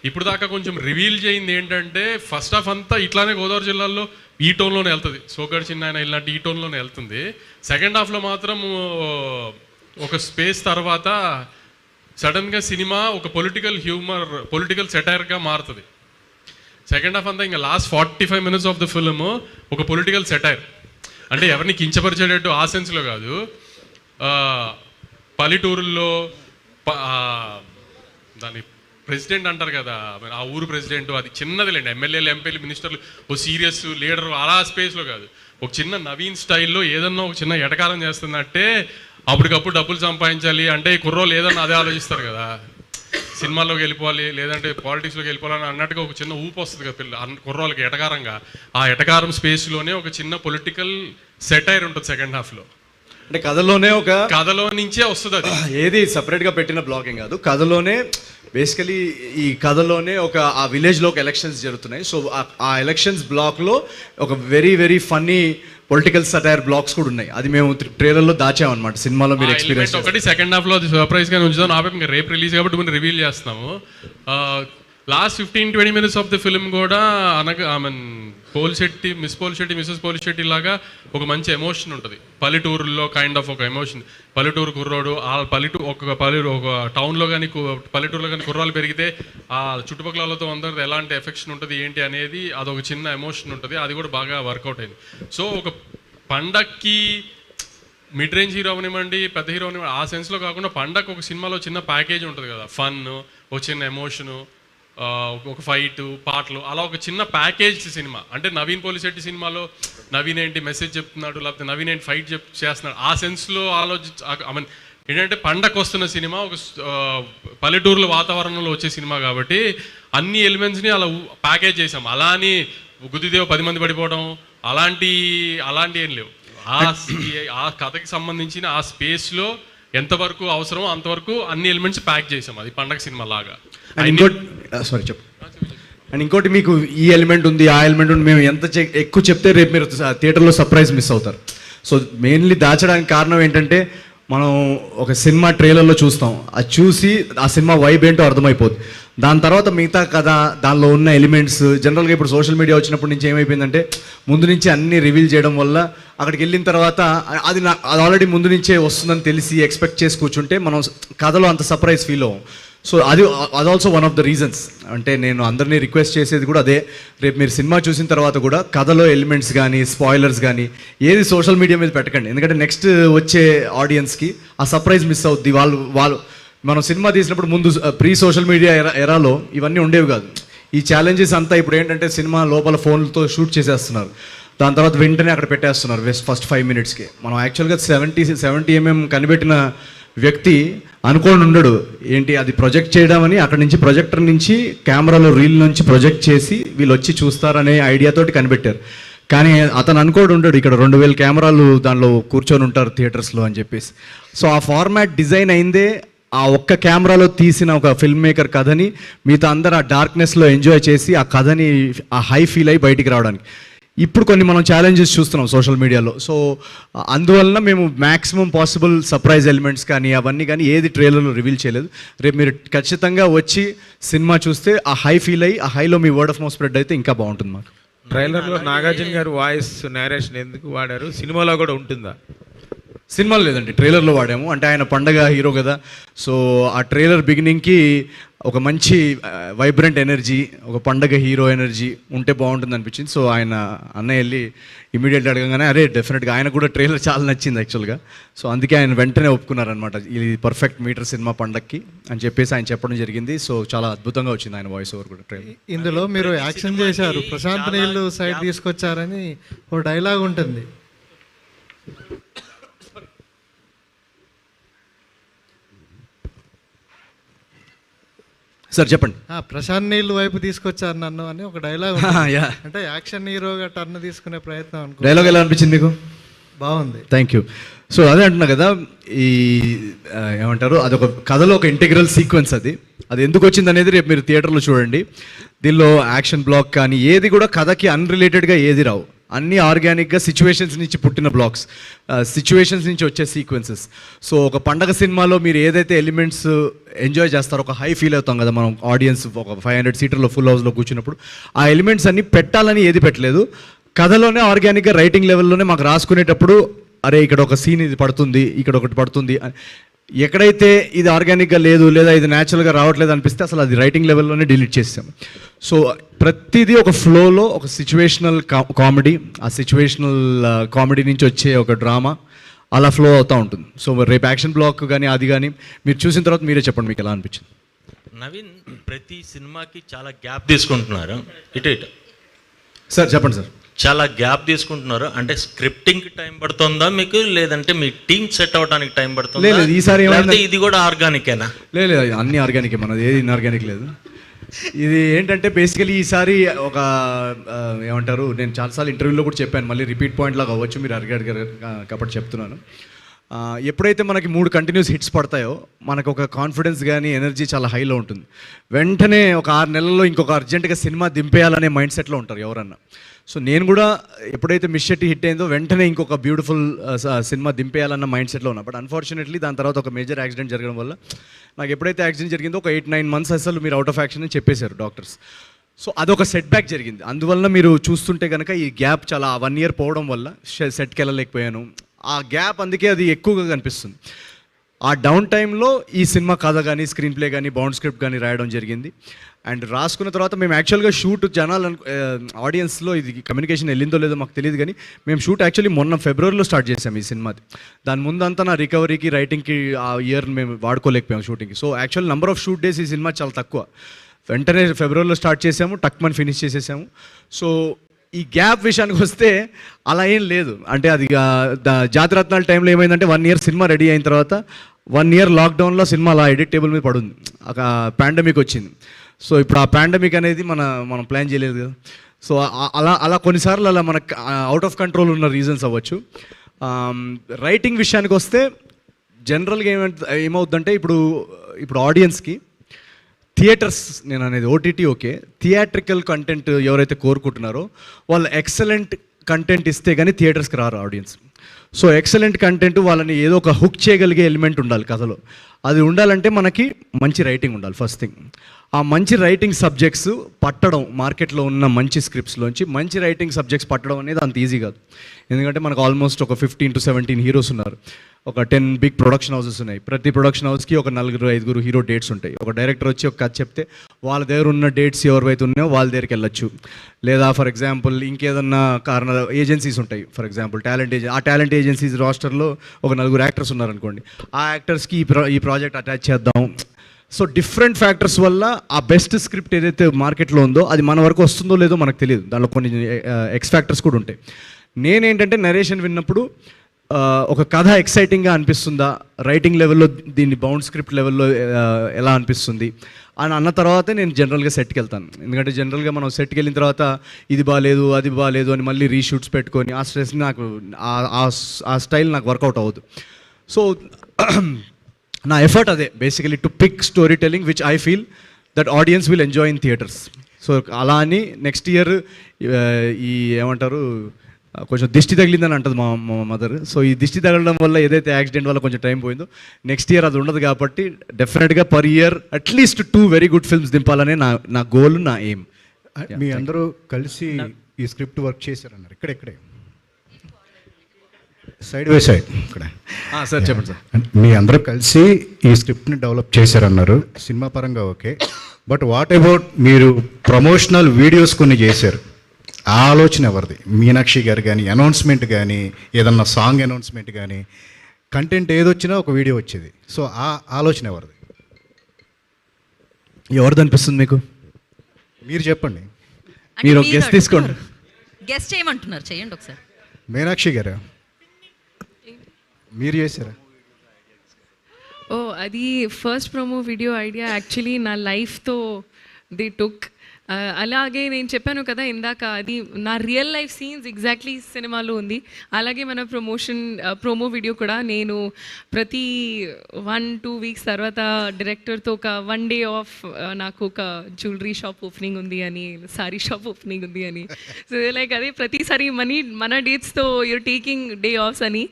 ఇప్పుడు దాకా కొంచెం రివీల్ చేయింది ఏంటంటే ఫస్ట్ హాఫ్ అంతా ఇట్లానే గోదావరి జిల్లాలో ఈ టోన్లోనే వెళ్తుంది. సోకర్ చిన్న ఆయన ఇలాంటి ఈ టోన్లోనే వెళ్తుంది. సెకండ్ హాఫ్లో మాత్రం ఒక స్పేస్ తర్వాత సడన్గా సినిమా ఒక పొలిటికల్ సెటైర్గా మారుతుంది. సెకండ్ హాఫ్ అంతా ఇంకా last 45 minutes of the film ఒక పొలిటికల్ సెటైర్. అంటే ఎవరిని కించపరిచేటట్టు ఆ సెన్స్లో కాదు. పల్లెటూరుల్లో దాని ప్రెసిడెంట్ అంటారు కదా, ఆ ఊరు ప్రెసిడెంట్, అది చిన్నదిలేండి, ఎమ్మెల్యేలు ఎంపీలు మినిస్టర్లు ఓ సీరియస్ లీడర్ అలా స్పేస్లో కాదు. ఒక చిన్న నవీన్ స్టైల్లో ఏదన్నా ఒక చిన్న ఎటకారం చేస్తున్నట్టే అప్పటికప్పుడు డబ్బులు సంపాదించాలి అంటే ఈ కుర్రోళ్ళు ఏదన్నా అదే ఆలోచిస్తారు కదా, సినిమాల్లోకి వెళ్ళిపోవాలి లేదంటే పాలిటిక్స్లోకి వెళ్ళిపోవాలని అన్నట్టుగా ఒక చిన్న ఊపు వస్తుంది కదా కుర్రోళ్ళకి ఎటకారంగా. ఆ ఎటకారం స్పేస్లోనే ఒక చిన్న పొలిటికల్ సెటైర్ ఉంటుంది సెకండ్ హాఫ్లో. అంటే కథలో నుంచే వస్తుంది. అది ఏది సపరేట్గా పెట్టిన బ్లాకింగ్ కాదు, కథలోనే బేసికలీ ఈ కథలోనే ఆ విలేజ్లో ఒక ఎలక్షన్స్ జరుగుతున్నాయి. సో ఆ ఎలక్షన్స్ బ్లాక్లో ఒక very very funny political satire blocks కూడా ఉన్నాయి. అది మేము ట్రైలర్లో దాచామన్నమాట. సినిమాలో మీరు ఎక్స్పీరియన్స్ ఒకటి సెకండ్ హాఫ్లో అది సర్ప్రైజ్గా ఉంచుదాం. ఆపే ఇంకా రేపు రిలీజ్ కాబట్టి మనం రివీల్ చేస్తున్నాము. Last 15-20 minutes of the film కూడా మిస్ పోలిశెట్టి లాగా ఒక మంచి ఎమోషన్ ఉంటుంది. పల్లెటూరులో కైండ్ ఆఫ్ ఒక ఎమోషన్. పల్లెటూరు కుర్రోడు ఒక టౌన్లో కానీ పల్లెటూరులో కానీ కుర్రాలు పెరిగితే ఆ చుట్టుపక్కల వాళ్ళతో అందరితో ఎలాంటి ఎఫెక్షన్ ఉంటుంది ఏంటి అనేది అదొక చిన్న ఎమోషన్ ఉంటుంది. అది కూడా బాగా వర్కౌట్ అయింది. సో ఒక పండక్కి మిడ్ రేంజ్ హీరో అవనివ్వండి, పెద్ద హీరో అవనివ్వండి, ఆ సెన్స్లో కాకుండా పండగ ఒక సినిమాలో చిన్న ప్యాకేజ్ ఉంటుంది కదా, ఫన్, ఒక చిన్న ఎమోషను, ఒక ఫైట్, పాటలు, అలా ఒక చిన్న ప్యాకేజ్ సినిమా. అంటే నవీన్ పోలిశెట్టి సినిమాలో నవీన్ ఏంటి మెసేజ్ చెప్తున్నాడు, లేకపోతే నవీన్ ఏంటి ఫైట్ చేస్తున్నాడు, ఆ సెన్స్లో ఏంటంటే పండగ వస్తున్న సినిమా, ఒక పల్లెటూరుల వాతావరణంలో వచ్చే సినిమా కాబట్టి అన్ని ఎలిమెంట్స్ని అలా ప్యాకేజ్ చేసాం. అలా అని గుద్దిదేవ 10 మంది పడిపోవడం అలాంటి ఏం లేవు. ఆ కథకి సంబంధించిన ఆ స్పేస్లో ఎంతవరకు అవసరమో అంతవరకు అన్ని ఎలిమెంట్స్ ప్యాక్ చేసాం. అది పండగ సినిమా లాగా. అండ్ ఇంకోటి మీకు ఈ ఎలిమెంట్ ఉంది, ఆ ఎలిమెంట్ ఉంది, మేము ఎంత ఎక్కువ చెప్తే రేపు మీరు థియేటర్లో సర్ప్రైజ్ మిస్ అవుతారు. సో మెయిన్లీ దాచడానికి కారణం ఏంటంటే మనం ఒక సినిమా ట్రైలర్లో చూస్తాం, అది చూసి ఆ సినిమా వైబ్ ఏంటో అర్థమైపోద్ది. దాని తర్వాత మిగతా కథ, దానిలో ఉన్న ఎలిమెంట్స్ జనరల్గా ఇప్పుడు సోషల్ మీడియా వచ్చినప్పటి నుంచి ఏమైపోయిందంటే ముందు నుంచి అన్నీ రివీల్ చేయడం వల్ల అక్కడికి వెళ్ళిన తర్వాత అది ఆల్రెడీ ముందు నుంచే వస్తుందని తెలిసి ఎక్స్పెక్ట్ చేసి కూర్చుంటే మనం కథలో అంత సర్ప్రైజ్ ఫీల్ అవ్వం. సో అది also one of the reasons. అంటే నేను అందరినీ రిక్వెస్ట్ చేసేది కూడా అదే, రేపు మీరు సినిమా చూసిన తర్వాత కూడా కథలో ఎలిమెంట్స్ కానీ స్పాయిలర్స్ కానీ ఏది సోషల్ మీడియా మీద పెట్టకండి. ఎందుకంటే నెక్స్ట్ వచ్చే ఆడియన్స్కి ఆ సర్ప్రైజ్ మిస్ అవుద్ది. వాళ్ళు మనం సినిమా తీసినప్పుడు ముందు ప్రీ సోషల్ మీడియా ఎరాలో ఇవన్నీ ఉండేవి కాదు. ఈ ఛాలెంజెస్ అంతా ఇప్పుడు ఏంటంటే సినిమా లోపల ఫోన్లతో షూట్ చేసేస్తున్నారు, దాని తర్వాత వెంటనే అక్కడ పెట్టేస్తున్నారు ఫస్ట్ 5 మినిట్స్కి. మనం యాక్చువల్గా 70 mm కనిపెట్టిన వ్యక్తి అనుకోని ఉండడు ఏంటి అది ప్రొజెక్ట్ చేయడం అని, అక్కడ నుంచి ప్రొజెక్టర్ నుంచి కెమెరాలో రీల్ నుంచి ప్రొజెక్ట్ చేసి వీళ్ళు వచ్చి చూస్తారనే ఐడియాతోటి కనిపెట్టారు. కానీ అతను అనుకోడు ఉంటాడు ఇక్కడ 2000 కెమెరాలు దానిలో కూర్చొని ఉంటారు థియేటర్స్లో అని చెప్పేసి. సో ఆ ఫార్మాట్ డిజైన్ అయిందే ఆ ఒక్క కెమెరాలో తీసిన ఒక ఫిల్మ్ మేకర్ కథని మిగతా అందరూ ఆ డార్క్నెస్లో ఎంజాయ్ చేసి ఆ కథని ఆ హై ఫీల్ అయ్యి బయటికి రావడానికి. ఇప్పుడు కొన్ని మనం ఛాలెంజెస్ చూస్తున్నాం సోషల్ మీడియాలో. సో అందువలన మేము మ్యాక్సిమం పాసిబుల్ సర్ప్రైజ్ ఎలిమెంట్స్ కానీ అవన్నీ కానీ ఏది ట్రైలర్లో రివీల్ చేయలేదు. రేపు మీరు ఖచ్చితంగా వచ్చి సినిమా చూస్తే ఆ హై ఫీల్ అయ్యి ఆ హైలో మీ వర్డ్ ఆఫ్ మౌత్ స్ప్రెడ్ అయితే ఇంకా బాగుంటుంది మాకు. ట్రైలర్లో నాగార్జున గారు వాయిస్ నేరేషన్ ఎందుకు వాడారు? సినిమాలో కూడా ఉంటుందా? సినిమాలో లేదండి, ట్రైలర్లో వాడాము. అంటే ఆయన పండగ హీరో కదా, సో ఆ ట్రైలర్ బిగినింగ్కి ఒక మంచి వైబ్రెంట్ ఎనర్జీ, ఒక పండగ హీరో ఎనర్జీ ఉంటే బాగుంటుంది అనిపించింది. సో ఆయన అన్నయ్య వెళ్ళి ఇమీడియట్గా అడగగానే అరే డెఫినెట్గా ఆయన కూడా ట్రైలర్ చాలా నచ్చింది యాక్చువల్గా. సో అందుకే ఆయన వెంటనే ఒప్పుకున్నారనమాట, ఇది పర్ఫెక్ట్ మీటర్ సినిమా పండగకి అని చెప్పేసి ఆయన చెప్పడం జరిగింది. సో చాలా అద్భుతంగా వచ్చింది ఆయన వాయిస్ ఓవర్ కూడా ట్రైలర్. ఇందులో మీరు యాక్షన్ చేశారు, ప్రశాంత్ నీళ్ళు సైడ్ తీసుకొచ్చారని ఓ డైలాగ్ ఉంటుంది. సార్ చెప్పండి. ప్రశాంత్ నీళ్ళు వైపు తీసుకొచ్చారు నన్ను అని ఒక డైలాగ్. అంటే యాక్షన్ హీరోగా టర్న్ తీసుకునే ప్రయత్నం అనుకో. డైలాగ్ ఎలా అనిపించింది మీకు? బాగుంది, థ్యాంక్ యూ. సో అదే అంటున్నా కదా, ఈ ఏమంటారు అదొక కథలో ఒక ఇంటిగ్రల్ సీక్వెన్స్. అది ఎందుకు వచ్చింది అనేది రేపు మీరు థియేటర్లో చూడండి. దీనిలో యాక్షన్ బ్లాక్ కానీ ఏది కూడా కథకి అన్రిలేటెడ్గా ఏది రావు, అన్నీ ఆర్గానిక్గా సిచ్యువేషన్స్ నుంచి పుట్టిన బ్లాక్స్, సిచ్యువేషన్స్ నుంచి వచ్చే సీక్వెన్సెస్. సో ఒక పండగ సినిమాలో మీరు ఏదైతే ఎలిమెంట్స్ ఎంజాయ్ చేస్తారో, ఒక హై ఫీల్ అవుతాం కదా మనం ఆడియన్స్, ఒక 500 సీటర్లో ఫుల్ హౌస్లో కూర్చున్నప్పుడు ఆ ఎలిమెంట్స్ అన్నీ పెట్టాలని ఏది పెట్టలేదు. కథలోనే ఆర్గానిక్గా రైటింగ్ లెవెల్లోనే మాకు రాసుకునేటప్పుడు అరే ఇక్కడ ఒక సీన్ ఇది పడుతుంది, ఇక్కడ ఒకటి పడుతుంది, ఎక్కడైతే ఇది ఆర్గానిక్గా లేదు లేదా ఇది న్యాచురల్గా రావట్లేదు అనిపిస్తే అసలు అది రైటింగ్ లెవెల్లోనే డిలీట్ చేసాం. సో ప్రతిదీ ఒక ఫ్లోలో ఒక సిచ్యువేషనల్ కామెడీ, ఆ సిచ్యువేషనల్ కామెడీ నుంచి వచ్చే ఒక డ్రామా అలా ఫ్లో అవుతూ ఉంటుంది. సో రేపు యాక్షన్ బ్లాక్ కానీ అది కానీ మీరు చూసిన తర్వాత మీరే చెప్పండి మీకు ఎలా అనిపించింది. నవీన్, ప్రతి సినిమాకి చాలా గ్యాప్ తీసుకుంటున్నారు. ఇటు సార్ చెప్పండి సార్. చాలా గ్యాప్ తీసుకుంటున్నారు అంటే స్క్రిప్టింగ్కి టైం పడుతుందా మీకు, లేదంటే మీ టీం సెట్ అవ్వడానికి టైం పడుతుందా? లేదు ఈసారి ఇది కూడా ఆర్గానికేనా? లేదు అన్ని ఆర్గానికే, మనది ఏది ఇన్ఆర్గానిక్ లేదు. ఇది ఏంటంటే బేసికలీ ఈసారి ఒక ఏమంటారు, నేను చాలాసార్లు ఇంటర్వ్యూలో కూడా చెప్పాను, మళ్ళీ రిపీట్ పాయింట్ లాగా అవ్వచ్చు, మీరు అడిగారు కాబట్టి చెప్తున్నాను. ఎప్పుడైతే మనకి 3 కంటిన్యూస్ హిట్స్ పడతాయో మనకు ఒక కాన్ఫిడెన్స్ కానీ ఎనర్జీ చాలా హైలో ఉంటుంది. వెంటనే ఒక 6 నెలల్లో ఇంకొక అర్జెంటుగా సినిమా దింపేయాలనే మైండ్ సెట్లో ఉంటారు ఎవరన్నా. సో నేను కూడా ఎప్పుడైతే మిస్ షెట్టి హిట్ అయిందో వెంటనే ఇంకొక బ్యూటిఫుల్ సినిమా దింపేయాలన్న మైండ్ సెట్లో ఉన్నా. బట్ అన్ఫార్చునేట్లీ దాని తర్వాత ఒక మేజర్ యాక్సిడెంట్ జరగడం వల్ల నాకు ఎప్పుడైతే యాక్సిడెంట్ జరిగిందో ఒక 8-9 months అసలు మీరు అవుట్ ఆఫ్ యాక్షన్ అని చెప్పేశారు డాక్టర్స్. సో అదొక సెట్ బ్యాక్ జరిగింది. అందువల్ల మీరు చూస్తుంటే కనుక ఈ గ్యాప్ చాలా 1 year పోవడం వల్ల సెట్కి వెళ్ళలేకపోయాను. ఆ గ్యాప్ అందుకే అది ఎక్కువగా కనిపిస్తుంది. ఆ డౌన్ టైంలో ఈ సినిమా కథ కానీ స్క్రీన్ ప్లే కానీ బౌండ్ స్క్రిప్ట్ కానీ రాయడం జరిగింది. అండ్ రాసుకున్న తర్వాత మేము యాక్చువల్గా షూట్ జనాలు ఆడియన్స్లో ఇది కమ్యూనికేషన్ వెళ్ళిందో లేదో మాకు తెలియదు, కానీ మేము షూట్ యాక్చువల్లీ మొన్న ఫిబ్రవరిలో స్టార్ట్ చేసాం ఈ సినిమాది. దాని ముందంతా నా రికవరీకి రైటింగ్కి ఆ ఇయర్ మేము వాడుకోలేకపోయాం షూటింగ్కి. So actual number of shoot days ఈ సినిమా చాలా తక్కువ. వెంటనే ఫిబ్రవరిలో స్టార్ట్ చేసాము, టక్మని ఫినిష్ చేసేసాము. సో ఈ గ్యాప్ విషయానికి వస్తే అలా ఏం లేదు. అంటే అది జాతిరత్నాల టైంలో ఏమైందంటే 1 year సినిమా రెడీ అయిన తర్వాత 1 year లాక్డౌన్లో సినిమా అలా ఎడిట్ టేబుల్ మీద పడుంది, ఒక పాండమిక్ వచ్చింది. సో ఇప్పుడు ఆ పాండమిక్ అనేది మనం ప్లాన్ చేయలేదు కదా. సో అలా కొన్నిసార్లు అలా మనకు అవుట్ ఆఫ్ కంట్రోల్ ఉన్న రీజన్స్ అవ్వచ్చు. రైటింగ్ విషయానికి వస్తే జనరల్గా ఏమవుతుందంటే ఇప్పుడు ఆడియన్స్కి థియేటర్స్, నేను అనేది ఓటీటీ ఓకే, థియేట్రికల్ కంటెంట్ ఎవరైతే కోరుకుంటున్నారో వాళ్ళు ఎక్సలెంట్ కంటెంట్ ఇస్తే కానీ థియేటర్స్కి రారు ఆడియన్స్. సో ఎక్సలెంట్ కంటెంట్ వాళ్ళని ఏదో ఒక హుక్ చేయగలిగే ఎలిమెంట్ ఉండాలి కథలో. అది ఉండాలంటే మనకి మంచి రైటింగ్ ఉండాలి ఫస్ట్ థింగ్. ఆ మంచి రైటింగ్ సబ్జెక్ట్స్ పట్టడం, మార్కెట్లో ఉన్న మంచి స్క్రిప్ట్స్లోంచి మంచి రైటింగ్ సబ్జెక్ట్స్ పట్టడం అనేది అంత ఈజీ కాదు. ఎందుకంటే మనకు ఆల్మోస్ట్ ఒక 15 to 17 హీరోస్ ఉన్నారు, ఒక 10 బిగ్ ప్రొడక్షన్ హౌసెస్ ఉన్నాయి. ప్రతి ప్రొడక్షన్ హౌస్కి ఒక 4-5 హీరో డేట్స్ ఉంటాయి. ఒక డైరెక్టర్ వచ్చి ఒక కథ చెప్తే వాళ్ళ దగ్గర ఉన్న డేట్స్ ఎవరైతే ఉన్నాయో వాళ్ళ దగ్గరికి వెళ్ళొచ్చు. లేదా ఫర్ ఎగ్జాంపుల్ ఇంకేదన్నా ఏజెన్సీస్ ఉంటాయి, ఫర్ ఎగ్జాంపుల్ టాలెంట్ ఏజెన్సీస్ రాస్టర్లో ఒక 4 యాక్టర్స్ ఉన్నారనుకోండి, ఆ యాక్టర్స్కి ఈ ప్రాజెక్ట్ అటాచ్ చేద్దాం. సో డిఫరెంట్ ఫ్యాక్టర్స్ వల్ల ఆ బెస్ట్ స్క్రిప్ట్ ఏదైతే మార్కెట్లో ఉందో అది మన వరకు వస్తుందో లేదో మనకు తెలియదు. దానిలో కొన్ని ఎక్స్ ఫ్యాక్టర్స్ కూడా ఉంటాయి. నేనేంటంటే నరేషన్ విన్నప్పుడు ఒక కథ ఎక్సైటింగ్గా అనిపిస్తుందా, రైటింగ్ లెవెల్లో దీన్ని బౌండ్ స్క్రిప్ట్ లెవెల్లో ఎలా అనిపిస్తుంది, అని అన్న తర్వాతే నేను జనరల్గా సెట్కి వెళ్తాను. ఎందుకంటే జనరల్గా మనం సెట్కి వెళ్ళిన తర్వాత ఇది బాగాలేదు అది బాగాలేదు అని మళ్ళీ రీషూట్స్ పెట్టుకొని ఆ స్ట్రెస్ నాకు ఆ స్టైల్ నాకు వర్కౌట్ అవ్వదు. సో నా ఎఫర్ట్ అదే basically to pick story telling which I feel that audience will enjoy in theatres. So అలా అని నెక్స్ట్ ఇయర్ ఈ ఏమంటారు కొంచెం దిష్టి తగిలిందని అంటుంది మా మదర్. సో ఈ దిష్టి తగలడం వల్ల ఏదైతే యాక్సిడెంట్ వల్ల కొంచెం టైం పోయిందో నెక్స్ట్ ఇయర్ అది ఉండదు కాబట్టి డెఫినెట్గా పర్ ఇయర్ అట్లీస్ట్ 2 వెరీ గుడ్ ఫిల్మ్స్ దింపాలనే నా గోల్, నా ఎయిమ్. మీ అందరూ కలిసి ఈ స్క్రిప్ట్ వర్క్ చేశారన్నారు, ఇక్కడే సైడ్ బై సైడ్ ఇక్కడ. సార్ చెప్పండి సార్. మీ అందరూ కలిసి ఈ స్క్రిప్ట్ని డెవలప్ చేశారన్నారు, సినిమా పరంగా ఓకే. బట్ వాట్ అబౌట్ మీరు ప్రమోషనల్ వీడియోస్ కొన్ని చేశారు, ఆ ఆలోచన ఎవరిది? మీనాక్షి గారు కానీ అనౌన్స్మెంట్ కానీ ఏదన్నా సాంగ్ అనౌన్స్మెంట్ కానీ కంటెంట్ ఏదొచ్చినా ఒక వీడియో వచ్చేది. సో ఆ ఆలోచన ఎవరిది? ఎవరిది అనిపిస్తుంది మీకు? మీరు చెప్పండి. మీరు గెస్ట్ తీసుకోండి. గెస్ట్ చేయమంటున్నారు, చేయండి ఒకసారి. మీనాక్షి గారు మీరు చేశారా? అది first promo video idea actually నా లైఫ్తో దే టుక్. అలాగే నేను చెప్పాను కదా ఇందాక, అది నా రియల్ లైఫ్ సీన్స్ ఎగ్జాక్ట్లీ సినిమాలో ఉంది. అలాగే మన ప్రోమో వీడియో కూడా నేను ప్రతి 1-2 వీక్స్ తర్వాత డైరెక్టర్తో ఒక 1 డే ఆఫ్, నాకు ఒక జ్యువెలరీ షాప్ ఓపెనింగ్ ఉంది అని, సారీ షాప్ ఓపెనింగ్ ఉంది అని. సో లైక్ అదే ప్రతిసారి మన డేట్స్తో యూర్ టేకింగ్ డే ఆఫ్స్ అని.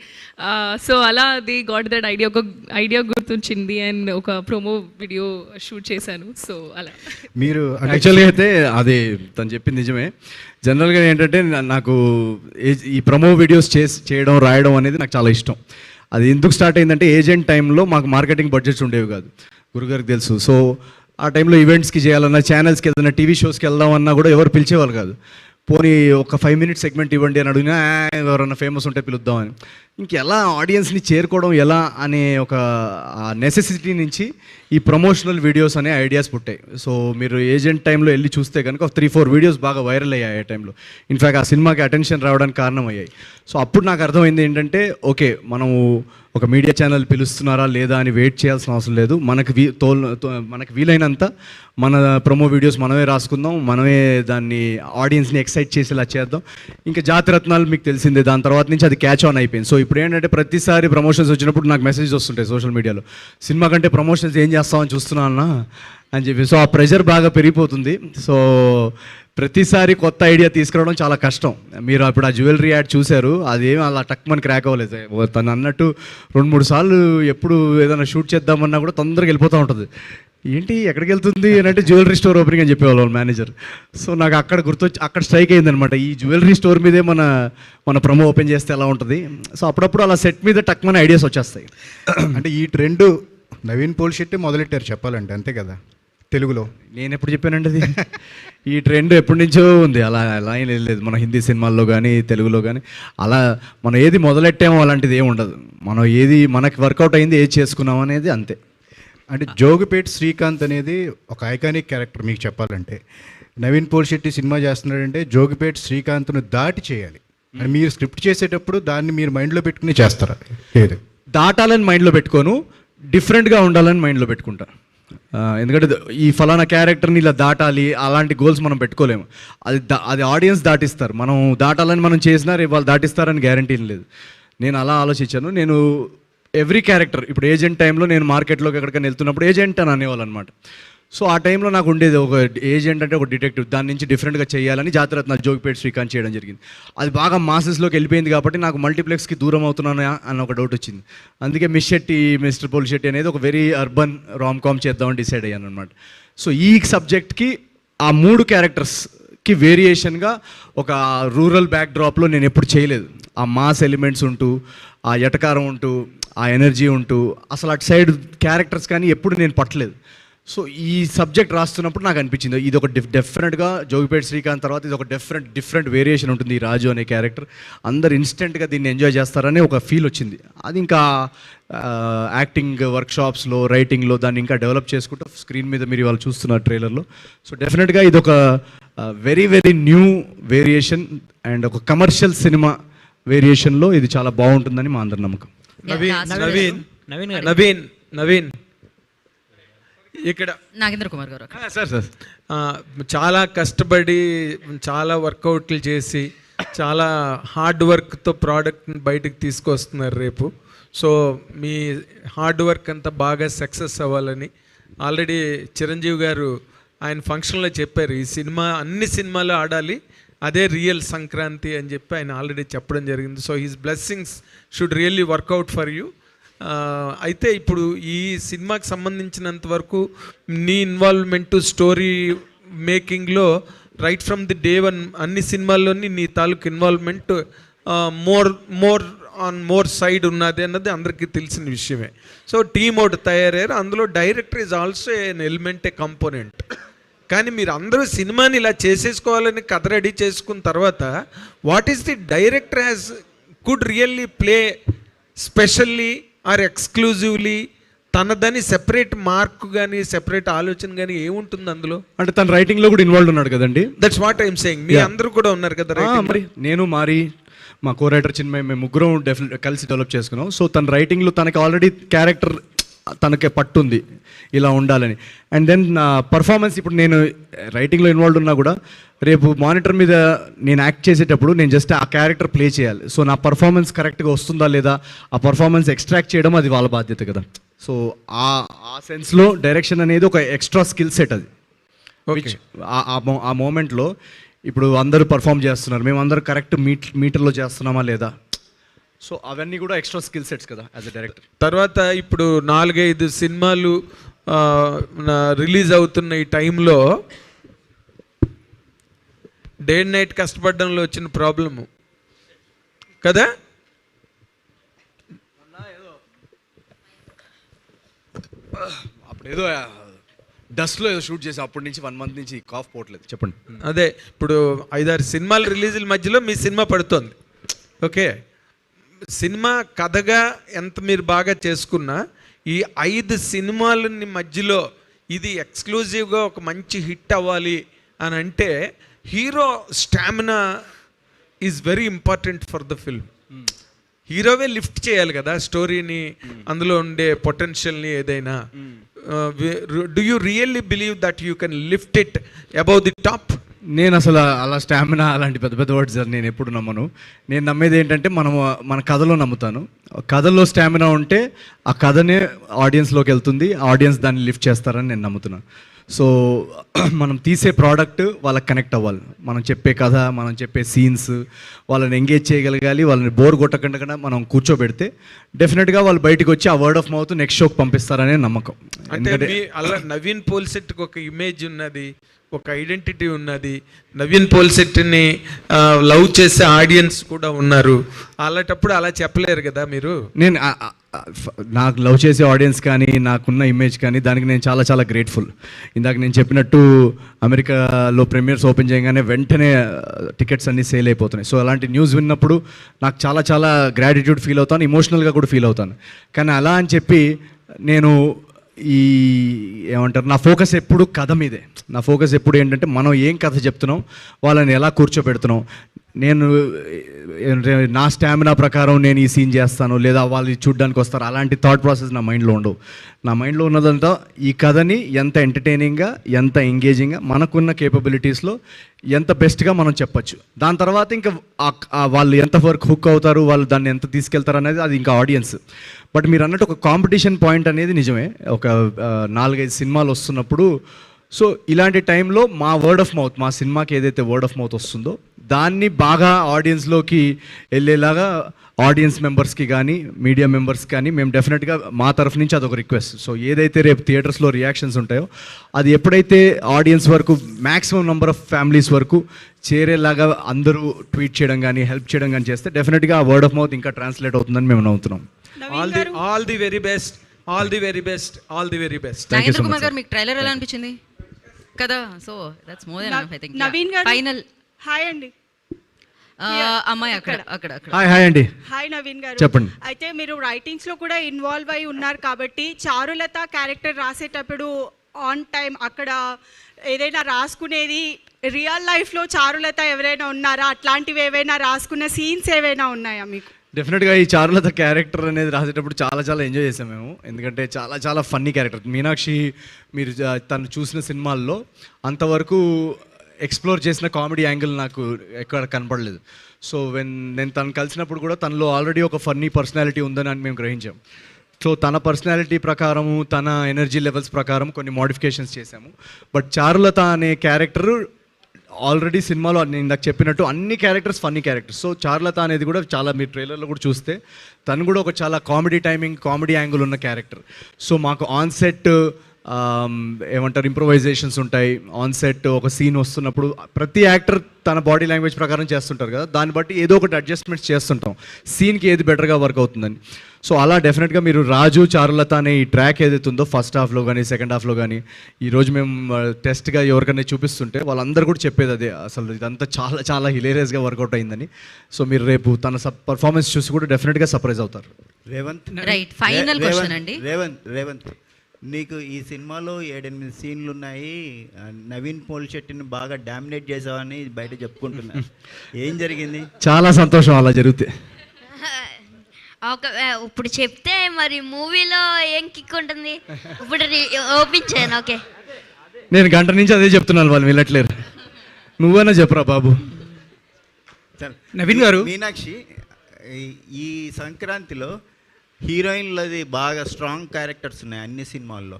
సో అలా దే గాట్ దట్ ఐడియా, ఒక ఐడియా గుర్తొచ్చింది అండ్ ఒక ప్రోమో వీడియో షూట్ చేశాను. సో అలా మీరు యాక్చువల్గా అయితే అది తను చెప్పింది నిజమే. జనరల్గా ఏంటంటే నాకు ఈ ప్రమో వీడియోస్ చేయడం రాయడం అనేది నాకు చాలా ఇష్టం. అది ఎందుకు స్టార్ట్ అయిందంటే ఏజెంట్ టైంలో మాకు మార్కెటింగ్ బడ్జెట్స్ ఉండేవి కాదు, గురుగారికి తెలుసు. సో ఆ టైంలో ఈవెంట్స్కి చేయాలన్నా, ఛానల్స్కి ఏదైనా టీవీ షోస్కి వెళ్దామన్నా కూడా ఎవరు పిలిచేవాళ్ళు కాదు. పోనీ ఒక 5 minutes సెగ్మెంట్ ఇవ్వండి అని అడిగినా ఎవరన్నా ఫేమస్ ఉంటే పిలుద్దామని. ఇంకెలా ఆడియన్స్ని చేరుకోవడం ఎలా అనే ఒక నెసెసిటీ నుంచి ఈ ప్రమోషనల్ వీడియోస్ అనే ఐడియాస్ పుట్టాయి. సో మీరు ఏజెంట్ టైంలో వెళ్ళి చూస్తే కనుక 3-4 వీడియోస్ బాగా వైరల్ అయ్యాయి ఆ టైంలో. ఇన్ఫ్యాక్ట్ ఆ సినిమాకి అటెన్షన్ రావడానికి కారణం అయ్యాయి. సో అప్పుడు నాకు అర్థమైంది ఏంటంటే ఓకే, మనం ఒక మీడియా ఛానల్ పిలుస్తున్నారా లేదా అని వెయిట్ చేయాల్సిన అవసరం లేదు. మనకి వీలైనంత మన ప్రమో వీడియోస్ మనమే రాసుకుందాం, మనమే దాన్ని ఆడియన్స్ని ఎక్సైట్ చేసేలా చేద్దాం. ఇంకా జాతిరత్నాలు మీకు తెలిసిందే, దాని తర్వాత నుంచి అది క్యాచ్ ఆన్ అయిపోయింది. సో ఇప్పుడు ఏంటంటే ప్రతిసారి ప్రమోషన్స్ వచ్చినప్పుడు నాకు మెసేజ్ వస్తుంటాయి సోషల్ మీడియాలో, సినిమా కంటే ప్రమోషన్స్ ఏం చేస్తామని చూస్తున్నా అన్నా అని చెప్పి. సో ఆ ప్రెషర్ బాగా పెరిగిపోతుంది. సో ప్రతిసారి కొత్త ఐడియా తీసుకురావడం చాలా కష్టం. మీరు అప్పుడు ఆ జ్యువెలరీ యాడ్ చూశారు, అదేం అలా టక్మని క్రాక్ అవ్వలేదు. తను అన్నట్టు 2-3 సార్లు ఎప్పుడు ఏదైనా షూట్ చేద్దామన్నా కూడా తొందరగా వెళ్ళిపోతూ ఉంటుంది. ఏంటి ఎక్కడికి వెళ్తుంది అని అంటే జ్యువెలరీ స్టోర్ ఓపెనింగ్ అని చెప్పేవాళ్ళు వాళ్ళ మేనేజర్. సో నాకు అక్కడ స్ట్రైక్ అయిందనమాట, ఈ జ్యువెలరీ స్టోర్ మీదే మన ప్రమో ఓపెన్ చేస్తే ఎలా ఉంటుంది. సో అప్పుడప్పుడు అలా సెట్ మీద టక్మని ఐడియాస్ వచ్చేస్తాయి. అంటే ఈ ట్రెండ్ నవీన్ పోల్శెట్టి మొదలెట్టారు చెప్పాలంటే, అంతే కదా తెలుగులో? నేను ఎప్పుడు చెప్పానండి అది? ఈ ట్రెండ్ ఎప్పటి నుంచో ఉంది, అలా ఏం లేదు. మన హిందీ సినిమాల్లో కానీ తెలుగులో కానీ అలా మనం ఏది మొదలెట్టామో అలాంటిది ఏమి ఉండదు. మనం ఏది మనకి వర్కౌట్ అయింది ఏది చేసుకున్నాం అనేది అంతే. అంటే జోగిపేట్ శ్రీకాంత్ అనేది ఒక ఐకానిక్ క్యారెక్టర్. మీకు చెప్పాలంటే నవీన్ పోల్శెట్టి సినిమా చేస్తున్నాడంటే జోగిపేట్ శ్రీకాంత్ను దాటి చేయాలి. అని మీరు స్క్రిప్ట్ చేసేటప్పుడు దాన్ని మీరు మైండ్లో పెట్టుకుని చేస్తారా? లేదు, దాటాలని మైండ్లో పెట్టుకోను, డిఫరెంట్గా ఉండాలని మైండ్లో పెట్టుకుంటా. ఎందుకంటే ఈ ఫలానా క్యారెక్టర్ని ఇలా దాటాలి అలాంటి గోల్స్ మనం పెట్టుకోలేము. అది ఆడియన్స్ దాటిస్తారు. మనం దాటాలని మనం చేసినా రేపు వాళ్ళు దాటిస్తారని గ్యారంటీ లేదు. నేను అలా ఆలోచించాను. నేను ఎవ్రీ క్యారెక్టర్, ఇప్పుడు ఏజెంట్ టైంలో నేను మార్కెట్లోకి ఎక్కడికైనా వెళ్తున్నప్పుడు ఏజెంట్ అని అనేవాళ్ళు అనమాట. సో ఆ టైంలో నాకు ఉండేది ఒక ఏజెంట్ అంటే ఒక డిటెక్టివ్, దాని నుంచి డిఫరెంట్గా చేయాలని జాతిరత్నాలు జోగిపేట్ శ్రీకాంత్ చేయడం జరిగింది. అది బాగా మాసెస్లోకి వెళ్ళిపోయింది కాబట్టి నాకు మల్టీప్లెక్స్కి దూరం అవుతున్నాను అన్న ఒక డౌట్ వచ్చింది. అందుకే మిస్టర్ పోల్శెట్టి అనేది ఒక వెరీ అర్బన్ రామ్-కామ్ చేద్దామని డిసైడ్ అయ్యాను అనమాట. సో ఈ సబ్జెక్ట్కి ఆ 3 క్యారెక్టర్స్కి వేరియేషన్గా ఒక రూరల్ బ్యాక్డ్రాప్లో నేను ఎప్పుడు చేయలేదు. ఆ మాస్ ఎలిమెంట్స్ ఉంటూ, ఆ ఎటకారం ఉంటూ, ఆ ఎనర్జీ ఉంటూ, అసలు అటు సైడ్ క్యారెక్టర్స్ కానీ ఎప్పుడు నేను పట్టలేదు. సో ఈ సబ్జెక్ట్ రాస్తున్నప్పుడు నాకు అనిపించింది ఇది ఒక డెఫినెట్గా జోగిపేట్ శ్రీకాంత్ తర్వాత ఇది ఒక డిఫరెంట్ వేరియేషన్ ఉంటుంది ఈ రాజు అనే క్యారెక్టర్. అందరు ఇన్స్టెంట్గా దీన్ని ఎంజాయ్ చేస్తారనే ఒక ఫీల్ వచ్చింది. అది ఇంకా యాక్టింగ్ వర్క్షాప్స్లో, రైటింగ్లో దాన్ని ఇంకా డెవలప్ చేసుకుంటూ స్క్రీన్ మీద మీరు ఇవాళ చూస్తున్నారు ట్రైలర్లో. సో డెఫినెట్గా ఇది ఒక వెరీ న్యూ వేరియేషన్ అండ్ ఒక కమర్షియల్ సినిమా వేరియేషన్లో ఇది చాలా బాగుంటుందని మా అందరి నమ్మకం. నవీన్ ఇక్కడ నాగేంద్ర కుమార్ గారు సార్ చాలా కష్టపడి చాలా వర్కౌట్లు చేసి చాలా హార్డ్ వర్క్తో ప్రోడక్ట్ని బయటకు తీసుకొస్తున్నారు రేపు. సో మీ హార్డ్ వర్క్ అంతా బాగా సక్సెస్ అవ్వాలని ఆల్రెడీ చిరంజీవి గారు ఆయన ఫంక్షన్లో చెప్పారు, ఈ సినిమా అన్ని సినిమాలు ఆడాలి, అదే రియల్ సంక్రాంతి అని చెప్పి ఆయన ఆల్రెడీ చెప్పడం జరిగింది. So his blessings should really work out for you. అయితే ఇప్పుడు ఈ సినిమాకి సంబంధించినంత వరకు నీ ఇన్వాల్వ్మెంట్ స్టోరీ మేకింగ్లో right from the day one అన్ని సినిమాల్లోని నీ తాలూకు ఇన్వాల్వ్మెంట్ మోర్ సైడ్ ఉన్నది అన్నది అందరికీ తెలిసిన విషయమే. సో టీమ్ ఒకటి తయారయ్యారు, అందులో director is also an element, A component. కానీ మీరు అందరూ సినిమాని ఇలా చేసేసుకోవాలని కథ రెడీ చేసుకున్న తర్వాత what is the director has could really play specially or exclusively తనదని సెపరేట్ మార్క్ కానీ సెపరేట్ ఆలోచన కానీ ఏముంటుంది అందులో? అంటే తన రైటింగ్లో కూడా ఇన్వాల్వ్ ఉన్నాడు కదండి. That's what I'm saying. మీ అందరూ కూడా ఉన్నారు కదా మరి నేను మారి మా కో రైటర్ చిన్మయ్ మేము ముగ్గురం కలిసి డెవలప్ చేసుకున్నాం. సో తన రైటింగ్లో తనకి ఆల్రెడీ క్యారెక్టర్ తనకే పట్టుంది ఇలా ఉండాలని. అండ్ దెన్ పర్ఫార్మెన్స్ ఇప్పుడు నేను రైటింగ్లో ఇన్వాల్వ్ ఉన్నా కూడా రేపు మానిటర్ మీద నేను యాక్ట్ చేసేటప్పుడు నేను జస్ట్ ఆ క్యారెక్టర్ ప్లే చేయాలి. సో నా పర్ఫార్మెన్స్ కరెక్ట్గా వస్తుందా లేదా, ఆ పర్ఫార్మెన్స్ ఎక్స్ట్రాక్ట్ చేయడం అది వాళ్ళ బాధ్యత కదా. సో ఆ సెన్స్లో డైరెక్షన్ అనేది ఒక ఎక్స్ట్రా స్కిల్ సెట్ అది. ఆ మూమెంట్లో ఇప్పుడు అందరూ పర్ఫామ్ చేస్తున్నారు, మేము అందరూ కరెక్ట్ మీటర్లో చేస్తున్నామా లేదా, సో అవన్నీ కూడా ఎక్స్ట్రా స్కిల్ సెట్స్ కదా యాజ్ ఎ డైరెక్టర్. తర్వాత ఇప్పుడు 4-5 సినిమాలు రిలీజ్ అవుతున్న ఈ టైంలో డే అండ్ నైట్ కష్టపడడంలో వచ్చిన ప్రాబ్లము కదా. అప్పుడు ఏదో డస్ట్లో ఏదో షూట్ చేసి అప్పటి నుంచి 1 month నుంచి కాఫ్ పోవట్లేదు. చెప్పండి. అదే ఇప్పుడు 5-6 సినిమాల రిలీజుల మధ్యలో మీ సినిమా పడుతుంది. ఓకే, సినిమా కథగా ఎంత మీరు బాగా చేసుకున్నా ఈ 5 సినిమాలని మధ్యలో ఇది ఎక్స్క్లూజివ్గా ఒక మంచి హిట్ అవ్వాలి అని అంటే hero stamina is very important for the film. హీరోవే లిఫ్ట్ చేయాలి కదా స్టోరీని, అందులో ఉండే పొటెన్షియల్ని ఏదైనా. Do you really believe that you can lift it above the top? నేను అసలు అలా స్టామినా అలాంటి పెద్ద పెద్ద వర్డ్స్ నేను ఎప్పుడు నమ్మను. నేను నమ్మేది ఏంటంటే మన కథలో నమ్ముతాను. కథలో స్టామినా ఉంటే ఆ కథనే ఆడియన్స్లోకి వెళ్తుంది, ఆడియన్స్ దాన్ని లిఫ్ట్ చేస్తారని నేను నమ్ముతున్నాను. సో మనం తీసే ప్రోడక్ట్ వాళ్ళకి కనెక్ట్ అవ్వాలి, మనం చెప్పే కథ, మనం చెప్పే సీన్స్ వాళ్ళని ఎంగేజ్ చేయగలగాలి. వాళ్ళని బోర్ కొట్టకుండా మనం కూర్చోబెడితే డెఫినెట్గా వాళ్ళు బయటకు వచ్చి ఆ వర్డ్ ఆఫ్ మౌత్ నెక్స్ట్ షోకి పంపిస్తారనే నమ్మకం. అంటే అలా నవీన్ పోల్సెట్కి ఒక ఇమేజ్ ఉన్నది, ఒక ఐడెంటిటీ ఉన్నది, నవీన్ పోల్సెట్ని లవ్ చేసే ఆడియన్స్ కూడా ఉన్నారు. అలాంటప్పుడు అలా చెప్పలేరు కదా మీరు. నేను నాకు లవ్ చేసే ఆడియన్స్ కానీ నాకున్న ఇమేజ్ కానీ దానికి నేను చాలా చాలా గ్రేట్ఫుల్. ఇందాక నేను చెప్పినట్టు అమెరికాలో ప్రీమియర్స్ ఓపెన్ చేయగానే వెంటనే టికెట్స్ అన్నీ సేల్ అయిపోతున్నాయి. సో అలాంటి న్యూస్ విన్నప్పుడు నాకు చాలా చాలా గ్రాటిట్యూడ్ ఫీల్ అవుతాను, ఇమోషనల్గా కూడా ఫీల్ అవుతాను. కానీ అలా అని చెప్పి నేను ఏమంటారు, నా ఫోకస్ ఎప్పుడు కథ మీదే. నా ఫోకస్ ఎప్పుడు ఏంటంటే మనం ఏం కథ చెప్తున్నాం, వాళ్ళని ఎలా కూర్చోబెడుతున్నాం. నేను నా స్టామినా ప్రకారం నేను ఈ సీన్ చేస్తాను లేదా వాళ్ళు చూడ్డానికి వస్తారు, అలాంటి థాట్ ప్రాసెస్ నా మైండ్లో ఉండవు. నా మైండ్లో ఉన్నదంతా ఈ కథని ఎంత ఎంటర్టైనింగ్గా, ఎంత ఎంగేజింగ్గా, మనకున్న కేపబిలిటీస్లో ఎంత బెస్ట్గా మనం చెప్పచ్చు. దాని తర్వాత ఇంకా వాళ్ళు ఎంత వరకు హుక్ అవుతారు, వాళ్ళు దాన్ని ఎంత తీసుకెళ్తారు అనేది అది ఇంకా ఆడియన్స్. బట్ మీరు అన్నట్టు ఒక కాంపిటీషన్ పాయింట్ అనేది నిజమే. ఒక 4-5 సినిమాలు వస్తున్నప్పుడు సో ఇలాంటి టైంలో మా వర్డ్ ఆఫ్ మౌత్, మా సినిమాకి ఏదైతే వర్డ్ ఆఫ్ మౌత్ వస్తుందో దాన్ని బాగా ఆడియన్స్లోకి వెళ్ళేలాగా ఆడియన్స్ మెంబర్స్కి కానీ మీడియా మెంబర్స్కి కానీ మేము డెఫినెట్గా మా తరఫు నుంచి అదొక రిక్వెస్ట్. సో ఏదైతే రేపు థియేటర్స్లో రియాక్షన్స్ ఉంటాయో అది ఎప్పుడైతే ఆడియన్స్ వరకు మ్యాక్సిమం నెంబర్ ఆఫ్ ఫ్యామిలీస్ వరకు చేరేలాగా అందరూ ట్వీట్ చేయడం కానీ హెల్ప్ చేయడం కానీ చేస్తే డెఫినెట్గా ఆ వర్డ్ ఆఫ్ మౌత్ ఇంకా ట్రాన్స్లేట్ అవుతుందని మేము నమ్ముతున్నాం. All the very best, all the very best, all the very best. Nagendra Kumar గారు, మీకు ట్రైలర్ ఎలా అనిపించింది కదా? So that's more than enough I think. Naveen గారు, ఫైనల్. హాయ్ అండి. అమ్మాయి అక్కడ అక్కడ అక్కడ. హాయ్ అండి. హాయ్ నవీన్ గారు, చెప్పండి. అయితే మీరు రైటింగ్స్ లో కూడా ఇన్వాల్వ్ అయి ఉన్నారు కాబట్టి చారులత క్యారెక్టర్ రాసేటప్పుడు ఆన్ టైం అక్కడ ఏదైనా రాసుకునేది రియల్ లైఫ్లో చారులత ఎవరైనా ఉన్నారా, అట్లాంటివి ఏవైనా రాసుకున్న సీన్స్ ఏవైనా ఉన్నాయా మీకు? డెఫినెట్గా ఈ చారులత క్యారెక్టర్ అనేది రాసేటప్పుడు చాలా చాలా ఎంజాయ్ చేసాం మేము. ఎందుకంటే చాలా చాలా ఫన్నీ క్యారెక్టర్. మీనాక్షి మీరు తను చూసిన సినిమాల్లో అంతవరకు ఎక్స్ప్లోర్ చేసిన కామెడీ యాంగిల్ నాకు ఎక్కడ కనపడలేదు. సో నేను తను కలిసినప్పుడు కూడా తనలో ఆల్రెడీ ఒక ఫన్నీ పర్సనాలిటీ ఉందని మేము గ్రహించాం. సో తన పర్సనాలిటీ ప్రకారము తన ఎనర్జీ లెవెల్స్ ప్రకారం కొన్ని మోడిఫికేషన్స్ చేశాము. బట్ చారులత అనే క్యారెక్టర్ ఆల్రెడీ సినిమాలో నేను ఇందాక చెప్పినట్టు అన్ని characters funny characters. So Charulata అనేది కూడా చాలా మీరు ట్రైలర్లో కూడా చూస్తే తను కూడా ఒక చాలా కామెడీ టైమింగ్ కామెడీ యాంగిల్ ఉన్న క్యారెక్టర్. సో మాకు ఆన్ సెట్ ఏమంటారు ఇంప్రొవైజేషన్స్ ఉంటాయి. ఆన్ సెట్ ఒక సీన్ వస్తున్నప్పుడు ప్రతి యాక్టర్ తన బాడీ లాంగ్వేజ్ ప్రకారం చేస్తుంటారు కదా, దాన్ని బట్టి ఏదో ఒకటి అడ్జస్ట్మెంట్స్ చేస్తుంటాం సీన్కి ఏది బెటర్గా వర్క్ అవుతుందని. సో అలా డెఫినెట్గా మీరు రాజు చారులత అనే ఈ ట్రాక్ ఏదైతే ఉందో ఫస్ట్ హాఫ్లో కానీ సెకండ్ హాఫ్లో కానీ ఈరోజు మేము టెస్ట్గా ఎవరికైనా చూపిస్తుంటే వాళ్ళందరూ కూడా చెప్పేది అదే, అసలు ఇదంతా చాలా చాలా హిలేరియస్గా వర్కౌట్ అయిందని. సో మీరు రేపు తన పర్ఫార్మెన్స్ చూసి కూడా డెఫినెట్గా సర్ప్రైజ్ అవుతారు. రేవంత్ రైట్ ఫైనల్ క్వశ్చన్ అండి. రేవంత్ నీకు ఈ సినిమాలో 7-8 సీన్లు ఉన్నాయి, నవీన్ పోలిశెట్టిని బాగా డామినేట్ చేసావని బయట చెప్పుకుంటున్నా, ఏం జరిగింది? చాలా సంతోషం అలా జరిగితే. ఇప్పుడు చెప్తే మరి మూవీలో ఏం కిక్ ఉంటుంది, ఇప్పుడు ఓపెన్ చేయను. ఓకే, నేను గంట నుంచి అదే చెప్తున్నాను, వాళ్ళు వెళ్ళట్లేరు. నువ్వైనా చెప్పరా బాబు. నవీన్ గారు, మీనాక్షి ఈ సంక్రాంతిలో హీరోయిన్లది బాగా స్ట్రాంగ్ క్యారెక్టర్స్ ఉన్నాయి అన్ని సినిమాల్లో.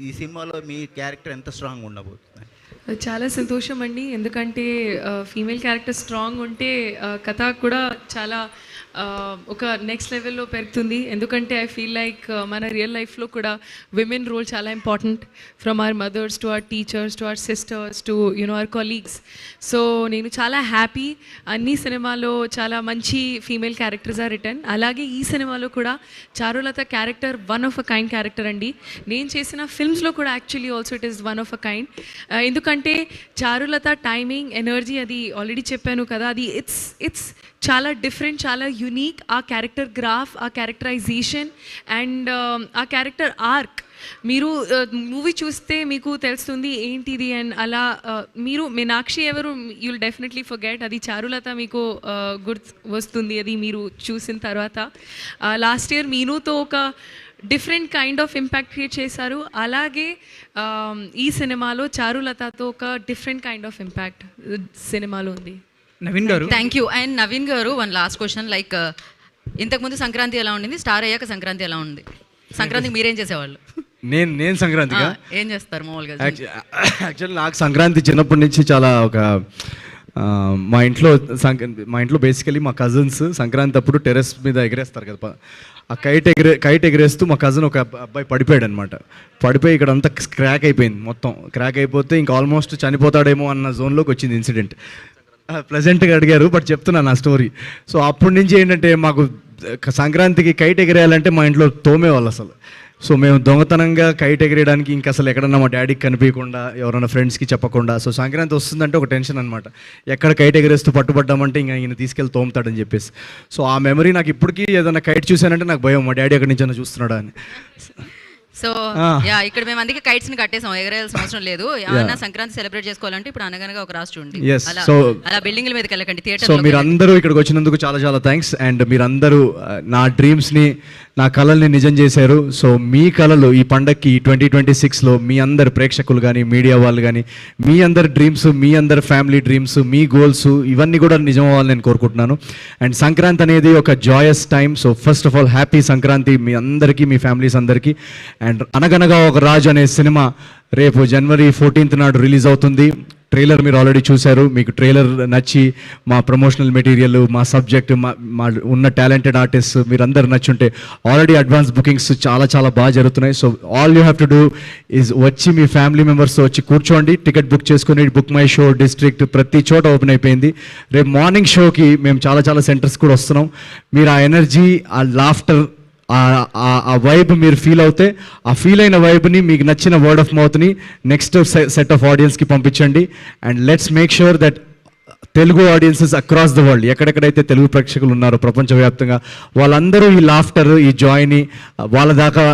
ఈ సినిమాలో మీ క్యారెక్టర్ ఎంత స్ట్రాంగ్ ఉండబోతుంది? చాలా సంతోషం అండి, ఎందుకంటే ఫీమేల్ క్యారెక్టర్ స్ట్రాంగ్ ఉంటే కథ కూడా చాలా ఒక నెక్స్ట్ లెవెల్లో పెరుగుతుంది. ఎందుకంటే ఐ ఫీల్ లైక్ మన రియల్ లైఫ్లో కూడా విమెన్ రోల్ చాలా important, from our mothers to our teachers to our sisters to our colleagues. So నేను చాలా హ్యాపీ అన్ని సినిమాలో చాలా మంచి ఫీమేల్ క్యారెక్టర్స్ ఆర్ రిటర్న్. అలాగే ఈ సినిమాలో కూడా Charulata character one of a kind character అండి. నేను చేసిన ఫిల్మ్స్లో కూడా actually also it is one of a kind. ఎందుకంటే చారులత టైమింగ్ ఎనర్జీ అది ఆల్రెడీ చెప్పాను కదా, అది ఇట్స్ చాలా డిఫరెంట్, చాలా యునీక్. ఆ క్యారెక్టర్ గ్రాఫ్, ఆ క్యారెక్టరైజేషన్ అండ్ ఆ క్యారెక్టర్ ఆర్క్ మీరు మూవీ చూస్తే మీకు తెలుస్తుంది ఏంటిది. అండ్ అలా మీరు మీనాక్షి ఎవరు యుల్ డెఫినెట్లీ ఫర్గెట్, అది చారులత మీకు గుర్తు వస్తుంది అది మీరు చూసిన తర్వాత. లాస్ట్ ఇయర్ మీనుతో ఒక different kind of impact create చేశారు. అలాగే ఈ సినిమాలో చారులతతో ఒక డిఫరెంట్ కైండ్ ఆఫ్ ఇంపాక్ట్ సినిమాలో ఉంది. నవీన్ గారు, థ్యాంక్ యూ. అండ్ నవీన్ గారు, వన్ లాస్ట్ క్వశ్చన్, లైక్ ఇంతకుముందు సంక్రాంతి ఎలా ఉండింది, స్టార్ అయ్యాక సంక్రాంతి ఎలా ఉంది? సంక్రాంతికి మీరేం చేసేవాళ్ళు? నేను సంక్రాంతిగా ఏం చేస్తారు మామూలుగా? యాక్చువల్లీ నాకు సంక్రాంతి చిన్నప్పటి నుంచి చాలా ఒక మా ఇంట్లో బేసికలీ మా కజిన్స్ సంక్రాంతి అప్పుడు టెర్రస్ మీద ఎగరేస్తారు కదా, ఆ కైట్ ఎగరేస్తూ మా కజిన్ ఒక అబ్బాయి పడిపోయాడు అనమాట. పడిపోయి ఇక్కడ అంతా క్రాక్ అయిపోయింది, మొత్తం క్రాక్ అయిపోతే ఇంకా ఆల్మోస్ట్ చనిపోతాడేమో అన్న జోన్లోకి వచ్చింది ఇన్సిడెంట్. ప్లెజెంట్గా అడిగారు, బట్ చెప్తున్నాను నా స్టోరీ. సో అప్పటి నుంచి ఏంటంటే మాకు సంక్రాంతికి కైట్ ఎగరేయాలంటే మా ఇంట్లో తోమేవాళ్ళు అసలు. సో మేము దొంగతనంగా కైట్ ఎగరేయడానికి ఇంకా అసలు ఎక్కడన్నా మా డాడీకి కనిపించకుండా, ఎవరైనా ఫ్రెండ్స్కి చెప్పకుండా. సో సంక్రాంతి వస్తుందంటే ఒక టెన్షన్ అనమాట, ఎక్కడ కైట్ ఎగరేస్తూ పట్టుబడ్డామంటే ఇంకా ఈయన తీసుకెళ్ళి తోముతాడని చెప్పేసి. సో ఆ మెమరీ నాకు ఇప్పటికీ, ఏదైనా కైట్ చూశానంటే నాకు భయం, మా డాడీ ఎక్కడి నుంచి చూస్తున్నాడా అని. సో యా, ఇక్కడ మేము అందుకే కైట్స్ ని కట్టేసాం, ఎగరేయాల్సిన అవసరం లేదు. ఏమన్నా సంక్రాంతి సెలబ్రేట్ చేసుకోవాలంటే ఇప్పుడు అనగనగా ఒక రాష్ట్రం ఉంది, అలా బిల్డింగ్ల మీదకి వెళ్ళకండి, థియేటర్. సో మీరందరూ ఇక్కడికి వచ్చినందుకు చాలా చాలా థ్యాంక్స్. అండ్ మీరందరూ నా డ్రీమ్స్ని, నా కళల్ని నిజం చేశారు. సో మీ కళలు ఈ పండక్కి 2026లో మీ అందరు ప్రేక్షకులు కానీ, మీడియా వాళ్ళు కానీ, మీ అందరి డ్రీమ్స్, మీ అందరి ఫ్యామిలీ డ్రీమ్స్, మీ గోల్స్ ఇవన్నీ కూడా నిజం అవ్వాలని నేను కోరుకుంటున్నాను. అండ్ సంక్రాంతి అనేది ఒక joyous time. So first of all happy Sankranti మీ అందరికీ, మీ ఫ్యామిలీస్ అందరికీ. అండ్ అనగనగా ఒక రాజు అనే సినిమా రేపు January 14th నాడు రిలీజ్ అవుతుంది. ట్రైలర్ మీరు ఆల్రెడీ చూశారు. మీకు ట్రైలర్ నచ్చి మా ప్రమోషనల్ మెటీరియల్, మా సబ్జెక్ట్, మా ఉన్న టాలెంటెడ్ ఆర్టిస్ట్ మీరందరూ నచ్చుంటే ఆల్రెడీ అడ్వాన్స్ బుకింగ్స్ చాలా చాలా బాగా జరుగుతున్నాయి. So all you have to do is వచ్చి మీ ఫ్యామిలీ మెంబర్స్తో వచ్చి కూర్చోండి, టికెట్ బుక్ చేసుకుని. బుక్ మై షో డిస్ట్రిక్ట్ ప్రతి చోట ఓపెన్ అయిపోయింది. రేపు మార్నింగ్ షోకి మేము చాలా చాలా సెంటర్స్ కూడా వస్తున్నాం. మీరు ఆ ఎనర్జీ, ఆ లాఫ్టర్, ఆ వైబ్ మీరు ఫీల్ అవుతే, ఆ ఫీల్ అయిన వైబ్ని మీకు నచ్చిన వర్డ్ ఆఫ్ మౌత్ని నెక్స్ట్ సెట్ ఆఫ్ ఆడియన్స్కి పంపించండి. And let's make sure that Telugu audiences across the world, ఎక్కడెక్కడైతే తెలుగు ప్రేక్షకులు ఉన్నారో ప్రపంచవ్యాప్తంగా, వాళ్ళందరూ ఈ లాఫ్టర్, ఈ జాయ్ని వాళ్ళ దాకా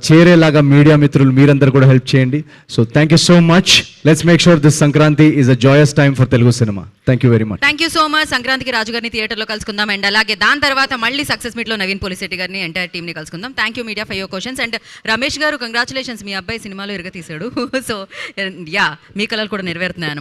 చేరేలాగా మీడియా మిత్రులు మీరందరూ కూడా హెల్ప్ చేయండి. So thank you so much. Let's make sure this Sankranti is a Joyce time for Telugu cinema. Thank you very much. Thank you so much. సంక్రాంతికి రాజు గారిని థియేటర్లో కలుసుకుందాం, అండ్ అలాగే దాని తర్వాత మళ్ళీ సక్సెస్ మీట్లో నవీన్ పోలిశెట్టి గారిని ఎంటైర్ టీమ్ని కలుసుకుందాం. Thank you media for your questions. And Ramesh గారు, కంగ్రాచులేషన్స్, మీ అబ్బాయి సినిమాలో ఇరగ తీశాడు. సో యా, మీ కళలు కూడా నెరవేరుతున్నాయి.